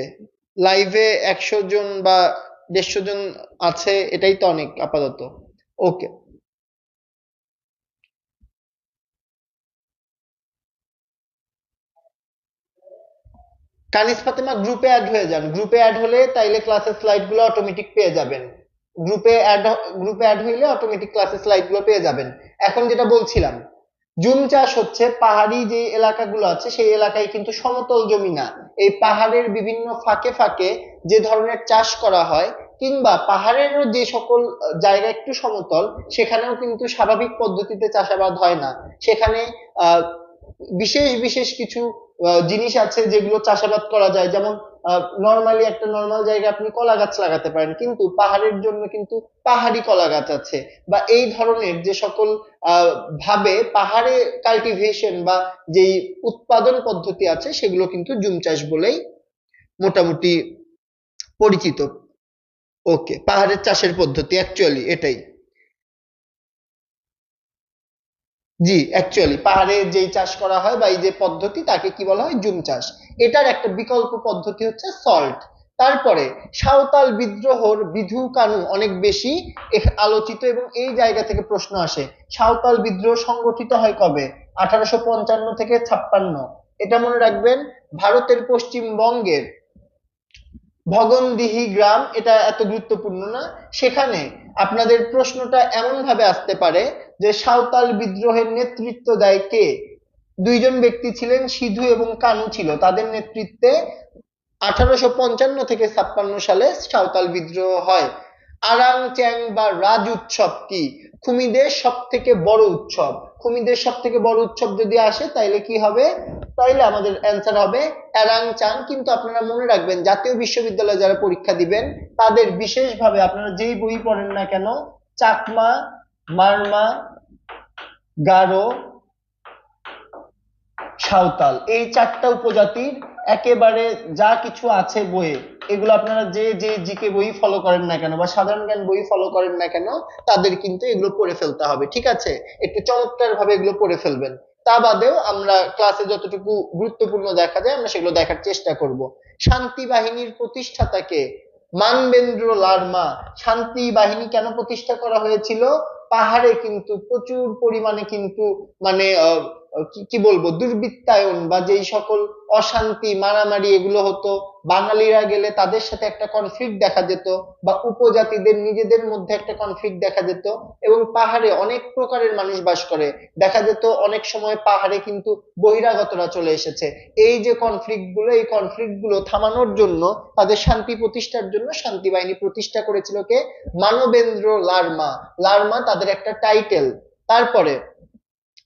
A: লাইভে 100 জন বা 150 জন আছে, এটাই তো অনেক আপাতত। ওকে। কানিজ ফাতেমা গ্রুপে অ্যাড হয়ে যান, গ্রুপে অ্যাড হলে তাইলে ক্লাসের স্লাইড গুলো অটোমেটিক পেয়ে যাবেন। গ্রুপে অ্যাড হইলে অটোমেটিক ক্লাসের স্লাইড গুলো পেয়ে যাবেন। এখন যেটা বলছিলাম, জুম চাষ হচ্ছে পাহাড়ি যে এলাকাগুলো আছে সেই এলাকায় কিন্তু সমতল জমি না। এই পাহাড়ের বিভিন্ন ফাঁকে ফাঁকে যে ধরনের চাষ করা হয়, কিংবা পাহাড়েরও যে সকল জায়গা একটু সমতল, সেখানেও কিন্তু স্বাভাবিক পদ্ধতিতে চাষাবাদ হয় না। সেখানে আহ বিশেষ বিশেষ কিছু জিনিস আছে যেগুলো চাষাবাদ করা যায়, যেমন নর্মালি একটা নর্মাল জায়গায় আপনি কলা গাছ লাগাতে পারেন, কিন্তু পাহাড়ের জন্য কিন্তু পাহাড়ি কলা গাছ আছে। বা এই ধরনের যে সকল আহ ভাবে পাহাড়ে কাল্টিভেশন বা যেই উৎপাদন পদ্ধতি আছে সেগুলো কিন্তু জুম চাষ বলেই মোটামুটি পরিচিত। ওকে, পাহাড়ের চাষের পদ্ধতি অ্যাকচুয়ালি এটাই। জি, অ্যাকচুয়ালি পাহাড়ে যেই চাষ করা হয় বা এই যে পদ্ধতি তাকে কি বলা হয়, জুম চাষ। এটার একটা বিকল্প পদ্ধতি হচ্ছে সল্ট। তারপরে সাঁওতাল বিদ্রোহর বিধু কানু অনেক বেশি আলোচিত, এবং এই জায়গা থেকে প্রশ্ন আসে সাঁওতাল বিদ্রোহ সংগঠিত হয় কবে? 1855 থেকে 56। এটা মনে রাখবেন। ভারতের পশ্চিমবঙ্গের ভগনদিহি গ্রাম, এটা এত গুরুত্বপূর্ণ না। সেখানে আপনাদের প্রশ্নটা এমন ভাবে আসতে পারে যে সাঁওতাল বিদ্রোহের নেতৃত্ব দেয় কে? দুইজন ব্যক্তি ছিলেন, সিধু এবং কানু ছিল, তাদের নেতৃত্বে 1855 থেকে 56 সালে সাঁওতাল বিদ্রোহ হয়। আরাং চ্যাং বা রাজ উৎসব কি? খুমিদের সব থেকে বড় উৎসব। খুমিদের সব থেকে বড় উৎসব যদি আসে তাইলে কি হবে? তাইলে আমাদের অ্যান্সার হবে অ্যারাং চান। কিন্তু আপনারা মনে রাখবেন, জাতীয় বিশ্ববিদ্যালয়ে যারা পরীক্ষা দিবেন তাদের বিশেষভাবে আপনারা যেই বই পড়েন না কেন, চাকমা, মারমা, গারো, সাঁওতাল, এই চারটা উপজাতির একেবারে যা কিছু আছে বইয়ে, এগুলো আপনারা যে যে জিকে বই ফলো করেন না কেন বা সাধারণ জ্ঞান বই ফলো করেন না কেন, তাদের কিন্তু এগুলো পড়ে ফেলতে হবে, ঠিক আছে? একটু চমৎকার ভাবে এগুলো পড়ে ফেলবেন। তা বাদেও আমরা ক্লাসে যতটুকু গুরুত্বপূর্ণ দেখা যায় আমরা সেগুলো দেখার চেষ্টা করব। শান্তি বাহিনীর প্রতিষ্ঠাতাকে? মানবেন্দ্র লারমা। শান্তি বাহিনী কেন প্রতিষ্ঠা করা হয়েছিল? পাহাড়ে কিন্তু প্রচুর পরিমাণে কিন্তু মানে কি কি বলবো, দুর্বৃত্তায়ন বা যেই সকল অশান্তি মারামারি এগুলো হতো, বাঙালিরা গেলে তাদের সাথে একটা কনফ্লিক্ট দেখা যেত, বা উপজাতিদের নিজেদের মধ্যে একটা কনফ্লিক্ট দেখা যেত। এবং পাহাড়ে অনেক প্রকারের মানুষ বাস করে, দেখা যেত অনেক সময় পাহাড়ে কিন্তু বহিরাগতরা চলে এসেছে। এই যে কনফ্লিক্ট গুলো, এই কনফ্লিক্ট গুলো থামানোর জন্য, তাদের শান্তি প্রতিষ্ঠার জন্য শান্তি বাহিনী প্রতিষ্ঠা করেছিল কে? মানবেন্দ্র লারমা। লারমা তাদের একটা টাইটেল। তারপরে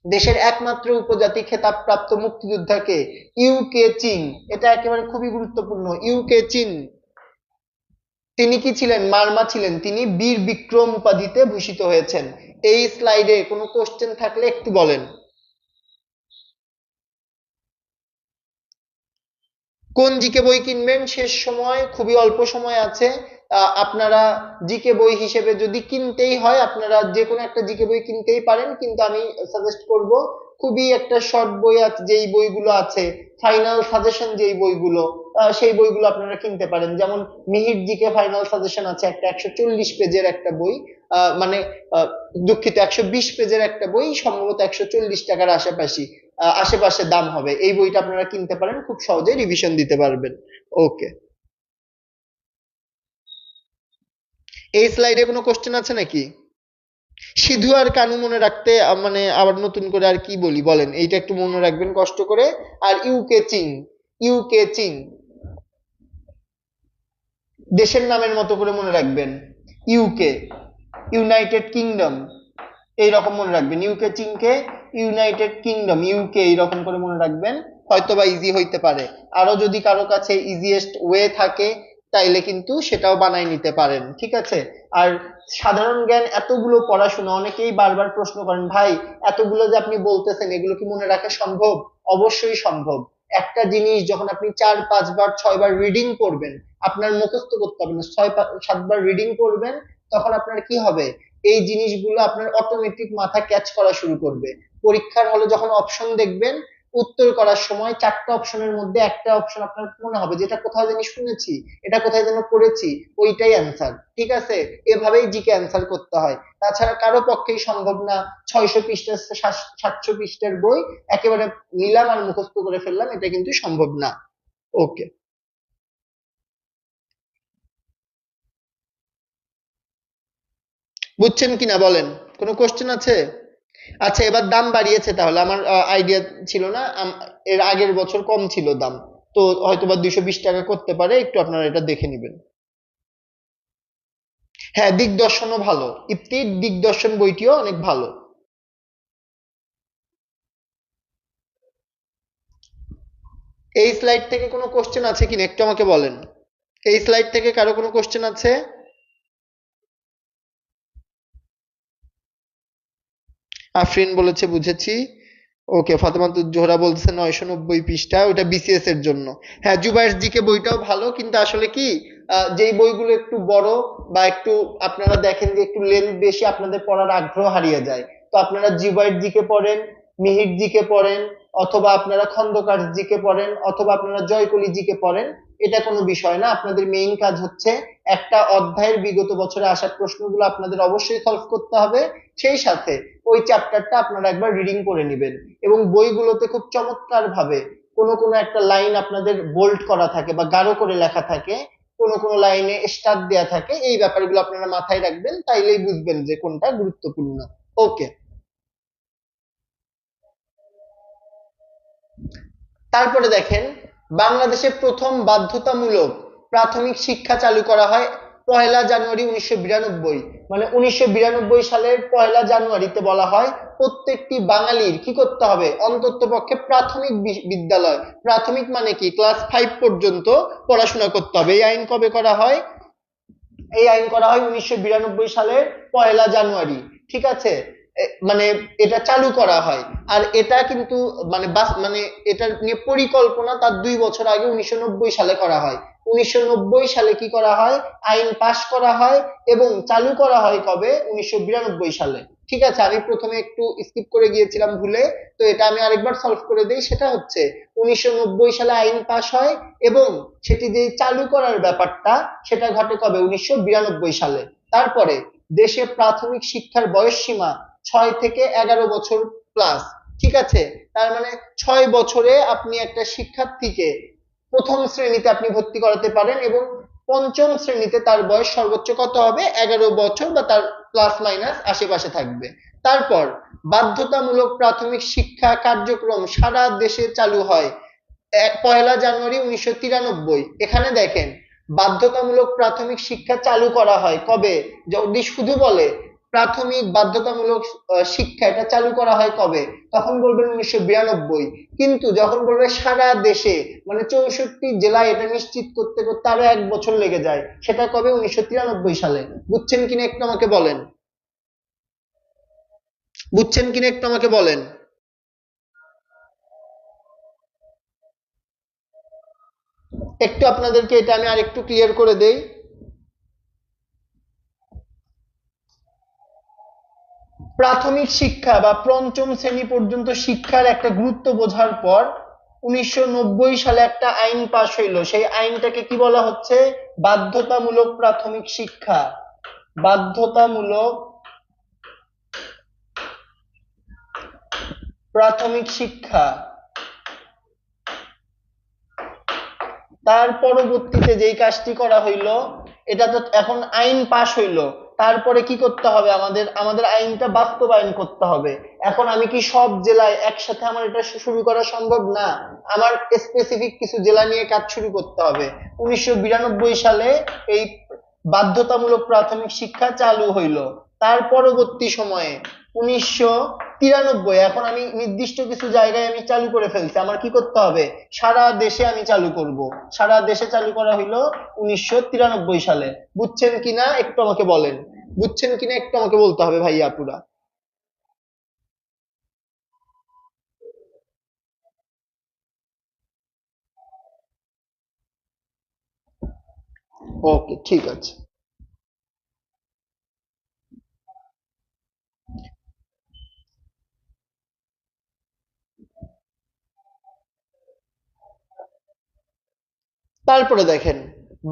A: দেশের একমাত্র উপজাতি খেতাবপ্রাপ্ত মুক্তিযোদ্ধাকে? ইউকে চিং। এটা একেবারে খুবই গুরুত্বপূর্ণ, ইউকে চিং। তিনি কি ছিলেন? মারমা ছিলেন। তিনি বীর বিক্রম উপাধিতে ভূষিত হয়েছেন। এই স্লাইডে কোনো কোশ্চেন থাকলে একটু বলেন। কোন জিকে বই কিনবেন? শেষ সময়, খুবই অল্প সময় আছে। আপনারা জিকে বই হিসেবে যদি কিনতেই হয়, আপনারা যে কোনো একটা জিকে বই কিনতেই পারেন, কিন্তু আমি সাজেস্ট করব খুবই একটা শর্ট বই আছে, যেই বইগুলো আছে ফাইনাল সাজেশন, যেই বইগুলো সেই বইগুলো আপনারা কিনতে পারেন। যেমন মিহির জিকে ফাইনাল সাজেশন আছে একটা, 140 পেজের একটা বই। মানে আহ, দুঃখিত, 120 পেজের একটা বই, সম্ভবত 140 টাকার আশেপাশে আশেপাশে দাম হবে। এই বইটা আপনারা কিনতে পারেন, খুব সহজে রিভিশন দিতে পারবেন। ওকে, এই স্লাইডে কোনো কোশ্চেন আছে নাকি? সিধু আর কানু মনে রাখতে মানে আবার নতুন করে আর কি বলি বলেন, এইটা একটু মনে রাখবেন কষ্ট করে। আর ইউকে চিং, ইউকে চিং দেশের নামের মতো করে মনে রাখবেন। ইউকে, ইউনাইটেড কিংডম, এইরকম মনে রাখবেন। ইউকে চিংকে ইউনাইটেড কিংডম, ইউকে এইরকম করে মনে রাখবেন, হয়তো বা ইজি হইতে পারে। আরো যদি কারো কাছে ইজিয়েস্ট ওয়ে থাকে তাইলে কিন্তু সেটাও বানাই নিতে পারেন, ঠিক আছে। আর সাধারণ জ্ঞান এতগুলো পড়াশোনা, অনেকেই বারবার প্রশ্ন করেন, ভাই এতগুলো যে আপনি বলতেছেন এগুলো কি মনে রাখা সম্ভব? অবশ্যই সম্ভব। একটা জিনিস যখন আপনি 4-5 বার 6 বার রিডিং করবেন, আপনার মুখস্থ করতে হবে না, 6-7 বার রিডিং করবেন, তখন আপনার কি হবে, এই জিনিসগুলো আপনার অটোমেটিক মাথা ক্যাচ করা শুরু করবে। পরীক্ষার হলে যখন অপশন দেখবেন, উত্তর করার সময় 4টা অপশনের মধ্যে একটা অপশন আপনার মনে হবে যেটা কোথাও জানি শুনেছি, এটা কোথায় যেন পড়েছি, ওইটাই অ্যান্সার, ঠিক আছে। এভাবেই জিকে অ্যান্সার করতে হয়। তাছাড়া কারো পক্ষেই সম্ভব না 600 পৃষ্ঠা 700 পৃষ্ঠার বই একেবারে নিলাম আর মুখস্থ করে ফেললাম, এটা কিন্তু সম্ভব না। ওকে, বুঝছেন কিনা বলেন? কোনো কোশ্চেন আছে? আচ্ছা, এবার দাম বাড়িয়েছে, তাহলে আমার আইডিয়া ছিল না, এর আগের বছর কম ছিল দাম, তো হয়তোবা 220 টাকা করতে পারে, একটু আপনারা এটা দেখে নেবেন। হ্যাঁ, দিগদর্শনও ভালো, ইপ্তির দিগদর্শন বইটিও অনেক ভালো। এই স্লাইড থেকে কোনো কোশ্চেন আছে কিনা একটু আমাকে বলেন। এই স্লাইড থেকে কারো কোনো কোশ্চেন আছে? আফরিন বলেছে বুঝেছি। ওকে, ফাতেমাতুজ জোহরা বলছে 990 পৃষ্ঠা, ওটা বিসিএস এর জন্য। হ্যাঁ, জুবায়ের জিকে বইটাও ভালো, কিন্তু আসলে কি, যেই বইগুলো একটু বড় বা একটু আপনারা দেখেন যে একটু লেন্থ বেশি, আপনাদের পড়ার আগ্রহ হারিয়ে যায়। তো আপনারা জুবায়ের জিকে পড়েন, মিহির জিকে পড়েন, অথবা আপনারা খন্দকার জিকে পড়েন, অথবা আপনারা জয়কলি জিকে পড়েন। এটা কোনো বিষয় না, আপনাদের মেইন কাজ হচ্ছে একটা অধ্যায়ের বিগত বছরে আসা প্রশ্নগুলো আপনাদের অবশ্যই সলভ করতে হবে। সেই সাথে ওই চ্যাপ্টারটা আপনারা একবার রিডিং করে নেবেন, এবং বইগুলোতে খুব চমৎকার ভাবে কোনো কোনো একটা লাইন আপনাদের বোল্ড করা থাকে বা গাঢ় করে লেখা থাকে, কোনো কোনো লাইনে স্টার দেয়া থাকে, এই ব্যাপারগুলো আপনারা মাথায় রাখবেন, তাইলেই বুঝবেন যে কোনটা গুরুত্বপূর্ণ। ওকে, তারপরে দেখেন, বাংলাদেশে প্রথম বাধ্যতামূলক প্রাথমিক শিক্ষা চালু করা হয় 1লা জানুয়ারি 1992। মানে 1992 সালের 1লা জানুয়ারিতে বলা হয় প্রত্যেকটি বাঙালির কি করতে হবে, অন্তত পক্ষে প্রাথমিক বিদ্যালয়, প্রাথমিক মানে কি, ক্লাস 5 পর্যন্ত পড়াশোনা করতে হবে। এই আইন কবে করা হয়? এই আইন করা হয় 1992 সালের 1লা জানুয়ারি, ঠিক আছে। মানে এটা চালু করা হয়। আর এটা কিন্তু মানে মানে এটা নিয়ে পরিকল্পনা তার 2 বছর আগে 1990 সালে করা হয়। 1990 সালে কি করা হয়, আইন পাশ করা হয়, এবং চালু করা হয় কবে, 1992 সালে। ঠিক আছে, আমি প্রথমে একটু স্কিপ করে গিয়েছিলাম ভুলে, তো এটা আমি আরেকবার সলভ করে দেই। সেটা হচ্ছে 1990 সালে আইন পাশ হয়, এবং সেটি যে চালু করার ব্যাপারটা, সেটা ঘটে কবে, 1992 সালে। তারপরে দেশে প্রাথমিক শিক্ষার বয়সসীমা 6 থেকে 11 বছর প্লাস, ঠিক আছে। তার মানে 6 বছরে আপনি একটা শিক্ষার্থীকে প্রথম শ্রেণীতে আপনি ভর্তি করাতে পারেন, এবং পঞ্চম শ্রেণীতে তার বয়স সর্বোচ্চ কত হবে, 11 বছর বা তার প্লাস মাইনাস আশেপাশে থাকবে। তারপর বাধ্যতামূলক প্রাথমিক শিক্ষা কার্যক্রম সারা দেশে চালু হয় 1লা জানুয়ারি 1993। এখানে দেখেন, বাধ্যতামূলক প্রাথমিক শিক্ষা চালু করা হয় কবে, যদি শুধু বলে প্রাথমিক বাধ্যতামূলক শিক্ষা, এটা চালু করা হয় কবে, তখন বলবেন 1992। কিন্তু যখন বলবে সারা দেশে, মানে 64 জেলায় এটা নিশ্চিত করতে করতে আরো 1 বছর লেগে যায়, সেটা কবে, 1993 সালে। বুঝছেন কিনা একটু আমাকে বলেন, বুঝছেন কিনা একটু আমাকে বলেন। একটু আপনাদেরকে এটা আমি আর একটু ক্লিয়ার করে দেই। প্রাথমিক শিক্ষা বা পঞ্চম শ্রেণী পর্যন্ত শিক্ষার একটা গুরুত্ব বোঝার পর 1990 সালে একটা আইন পাশ হইলো, সেই আইনটাকে কি বলা হচ্ছে, বাধ্যতামূলক প্রাথমিক শিক্ষা। বাধ্যতামূলক প্রাথমিক শিক্ষা। তার পরবর্তীতে যেই কাজটি করা হইলো, এটা তো এখন আইন পাশ হইলো, তারপরে কি করতে হবে, আমাদের আমাদের আইনটা বাস্তবায়ন করতে হবে। এখন আমি কি সব জেলায় একসাথে আমার এটা শুরু করা সম্ভব না, আমার স্পেসিফিক কিছু জেলা নিয়ে কাজ শুরু করতে হবে। 1992 সালে এই বাধ্যতামূলক প্রাথমিক শিক্ষা চালু হইলো। তার পরবর্তী সময়ে 93, এখন আমি নির্দিষ্ট কিছু জায়গায় আমি চালু করে ফেলছি, আমার কি করতে হবে, সারা দেশে আমি চালু করব। সারা দেশে চালু করা হইলো 1993 সালে। বুঝছেন কিনা একটু আমাকে বলেন, বুঝছেন কিনা একটু আমাকে বলতে হবে ভাইয়া আপুরা। ওকে, ঠিক আছে। তারপরে দেখেন,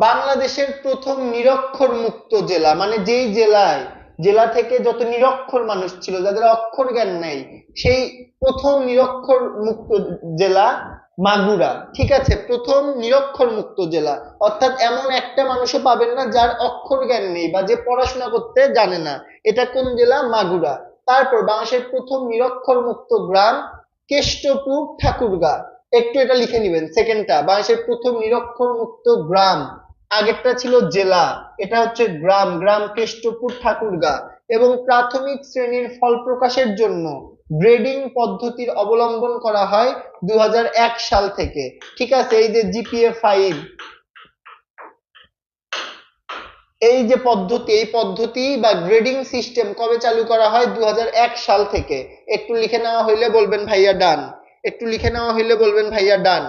A: বাংলাদেশের প্রথম নিরক্ষর মুক্ত জেলা, মানে যেই জেলা থেকে যত নিরক্ষর মানুষ ছিল, যাদের অক্ষর জ্ঞান নেই, সেই প্রথম নিরক্ষর মুক্ত জেলা মাগুরা। ঠিক আছে, প্রথম নিরক্ষর মুক্ত জেলা, অর্থাৎ এমন একটা মানুষও পাবেন না যার অক্ষর জ্ঞান নেই বা যে পড়াশোনা করতে জানে না। এটা কোন জেলা? মাগুরা। তারপর বাংলাদেশের প্রথম নিরক্ষর মুক্ত গ্রাম কেষ্টপুর ঠাকুরগাঁ। একটু এটা লিখে নিবেন, সেকেন্ডটা বাংলাদেশের প্রথম নিরক্ষর মুক্ত গ্রাম, আগেরটা ছিল জেলা, এটা হচ্ছে গ্রাম, গ্রাম কেষ্টপুর ঠাকুরগাঁ। এবং প্রাথমিক শ্রেণীর ফল প্রকাশের জন্য গ্রেডিং পদ্ধতির অবলম্বন করা হয় 2001 সাল থেকে। ঠিক আছে, এই যে GPA 5, এই যে পদ্ধতি, এই পদ্ধতি বা গ্রেডিং সিস্টেম কবে চালু করা হয়? 2001 সাল থেকে। একটু লিখে নেওয়া হইলে বলবেন ভাইয়া ডান, একটু লিখে নেওয়া হইলে বলবেন ভাইয়া ডান।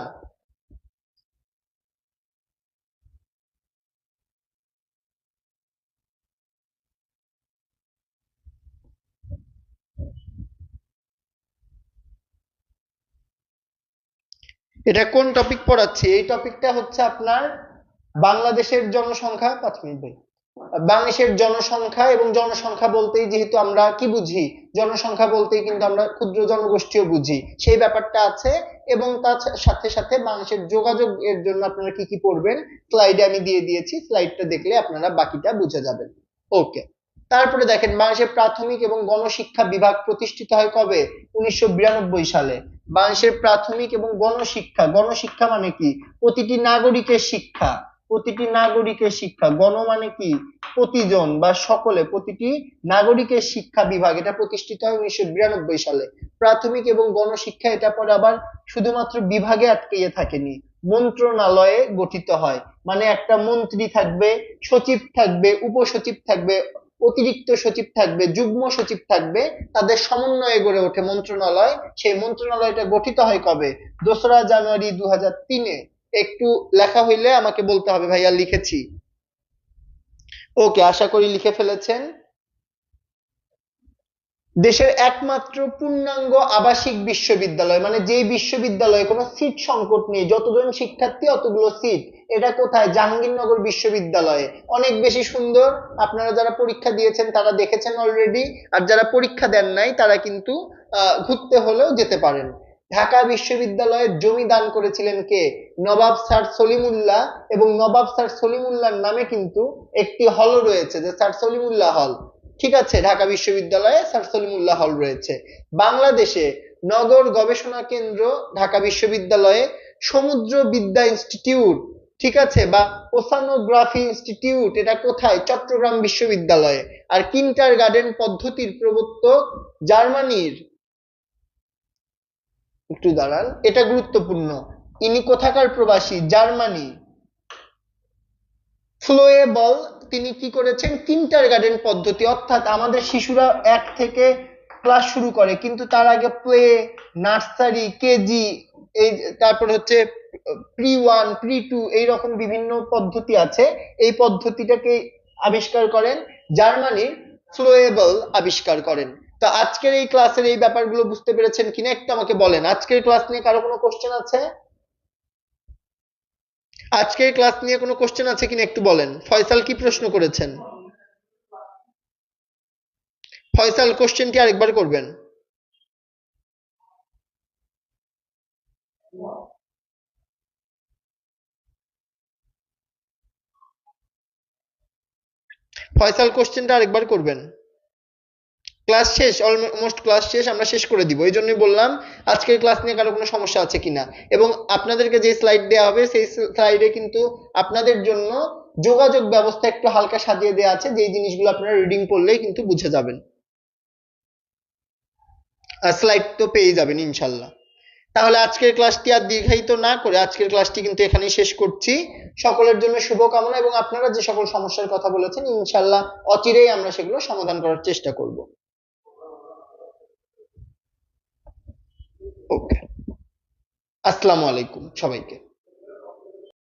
A: এটা কোন টপিক পড়াচ্ছি? এই টপিকটা হচ্ছে আপনার বাংলাদেশের জনসংখ্যা, 5 মিনিট ভাই। বাংলাদেশের জনসংখ্যা, এবং জনসংখ্যা বলতেই যেহেতু আমরা কি বুঝি, জনসংখ্যা বলতেই কিন্তু আমরা ক্ষুদ্র জনগোষ্ঠীও বুঝি, সেই ব্যাপারটা আছে। এবং তার সাথে সাথে বাংলাদেশের যোগাযোগ এর জন্য আপনারা কি কি পড়বেন স্লাইডে আমি দিয়ে দিয়েছি, স্লাইডটা দেখলে আপনারা বাকিটা বুঝে যাবেন। ওকে। তারপরে দেখেন, বাংলাদেশের প্রাথমিক এবং গণশিক্ষা বিভাগ প্রতিষ্ঠিত হয় কবে? 1992 সালে। বাংলাদেশের প্রাথমিক এবং গণশিক্ষা, গণশিক্ষা মানে কি? প্রতিটি নাগরিকের শিক্ষা, প্রতিটি নাগরিকের শিক্ষা, গণ মানে কি? প্রতিজন বা সকলে, প্রতিটি নাগরিকের শিক্ষা বিভাগ, এটা প্রতিষ্ঠিত হয় 1992 সালে। প্রাথমিক এবং গণশিক্ষা, এটা পরে আবার শুধুমাত্র বিভাগে আটকে থাকেনি, মন্ত্রণালয়ে গঠিত হয়। মানে একটা মন্ত্রী থাকবে, সচিব থাকবে, উপসচিব থাকবে, অতিরিক্ত সচিব থাকবে, যুগ্ম সচিব থাকবে, তাদের সমন্বয়ে গড়ে ওঠে মন্ত্রণালয়। সেই মন্ত্রণালয়টা গঠিত হয় কবে? 2রা জানুয়ারি 2003-এ। একটু লেখা হইলে আমাকে বলতে হবে ভাইয়া লিখেছি। ওকে, আশা করি লিখে ফেলেছেন। দেশের একমাত্র পূর্ণাঙ্গ আবাসিক বিশ্ববিদ্যালয়, মানে যেই বিশ্ববিদ্যালয়ে কোনো সিট সংকট নেই, যতজন শিক্ষার্থী অতগুলো সিট, এটা কোথায়? জাহাঙ্গীরনগর বিশ্ববিদ্যালয়ে। অনেক বেশি সুন্দর, আপনারা যারা পরীক্ষা দিয়েছেন তারা দেখেছেন অলরেডি, আর যারা পরীক্ষা দেন নাই তারা কিন্তু ঘুরতে হলেও যেতে পারেন। ঢাকা বিশ্ববিদ্যালয়ের জমি দান করেছিলেন কে? নবাব স্যার সলিমুল্লাহ। এবং নবাব স্যার সলিমুল্লাহর নামে কিন্তু একটি হল রয়েছে, যে স্যার সলিমুল্লাহ হল। ঠিক আছে, ঢাকা বিশ্ববিদ্যালয়ে স্যার সলিমুল্লাহ হল রয়েছে। বাংলাদেশে নগর গবেষণা কেন্দ্র ঢাকা বিশ্ববিদ্যালয়ে, সমুদ্র বিদ্যা ইনস্টিটিউট, ঠিক আছে, বা ওসানোগ্রাফি ইনস্টিটিউট, এটা কোথায়? চট্টগ্রাম বিশ্ববিদ্যালয়ে। আর কিন্টার গার্ডেন পদ্ধতির প্রবর্তক জার্মানির, একটু দাঁড়ান, এটা গুরুত্বপূর্ণ, ইনি কোথাকার প্রবাসী? জার্মানি। ফ্লোয়েবল, তিনি কি করেছেন? কিন্টার গার্ডেন পদ্ধতি, অর্থাৎ আমাদের শিশুরা 1 থেকে ক্লাস শুরু করে, কিন্তু তার আগে প্লে, নার্সারি, কেজি, এই তারপর হচ্ছে প্রি 1, প্রি 2, এইরকম বিভিন্ন পদ্ধতি আছে। এই পদ্ধতিটাকে আবিষ্কার করেন জার্মানির ফ্লোয়েবল, আবিষ্কার করেন। তো আজকের এই ক্লাসের এই ব্যাপারগুলো বুঝতে পেরেছেন কিনা একটু আমাকে বলেন। আজকের ক্লাস নিয়ে কারো কোনো কোশ্চেন আছে? আজকের ক্লাস নিয়ে কোনো কোশ্চেন আছে কিনা একটু বলেন। ফয়সাল কি প্রশ্ন করেছেন? ফয়সাল, কোশ্চেনটি আরেকবার করবেন। ফয়সাল, কোশ্চেনটা আরেকবার করবেন। ক্লাস শেষ, অলমোস্ট ক্লাস শেষ, আমরা শেষ করে দিব, এই জন্যই বললাম আজকের ক্লাস নিয়ে কারো কোনো সমস্যা আছে কিনা। এবং আপনাদেরকে যে স্লাইড দেওয়া হবে সেই স্লাইডে কিন্তু আপনাদের জন্য যোগাযোগ ব্যবস্থা একটু হালকা সাজিয়ে দেওয়া আছে, যেই জিনিসগুলো আপনারা রিডিং করলেই কিন্তু বুঝে যাবেন। স্লাইড তো পেয়ে যাবেন ইনশাল্লাহ। তাহলে আজকের ক্লাসটি আর দীর্ঘায়িত না করে আজকের ক্লাসটি কিন্তু এখানেই শেষ করছি। সকলের জন্য শুভকামনা, এবং আপনারা যে সকল সমস্যার কথা বলেছেন ইনশাল্লাহ অচিরেই আমরা সেগুলো সমাধান করার চেষ্টা করব। ওকে, আসসালামু আলাইকুম সবাইকে।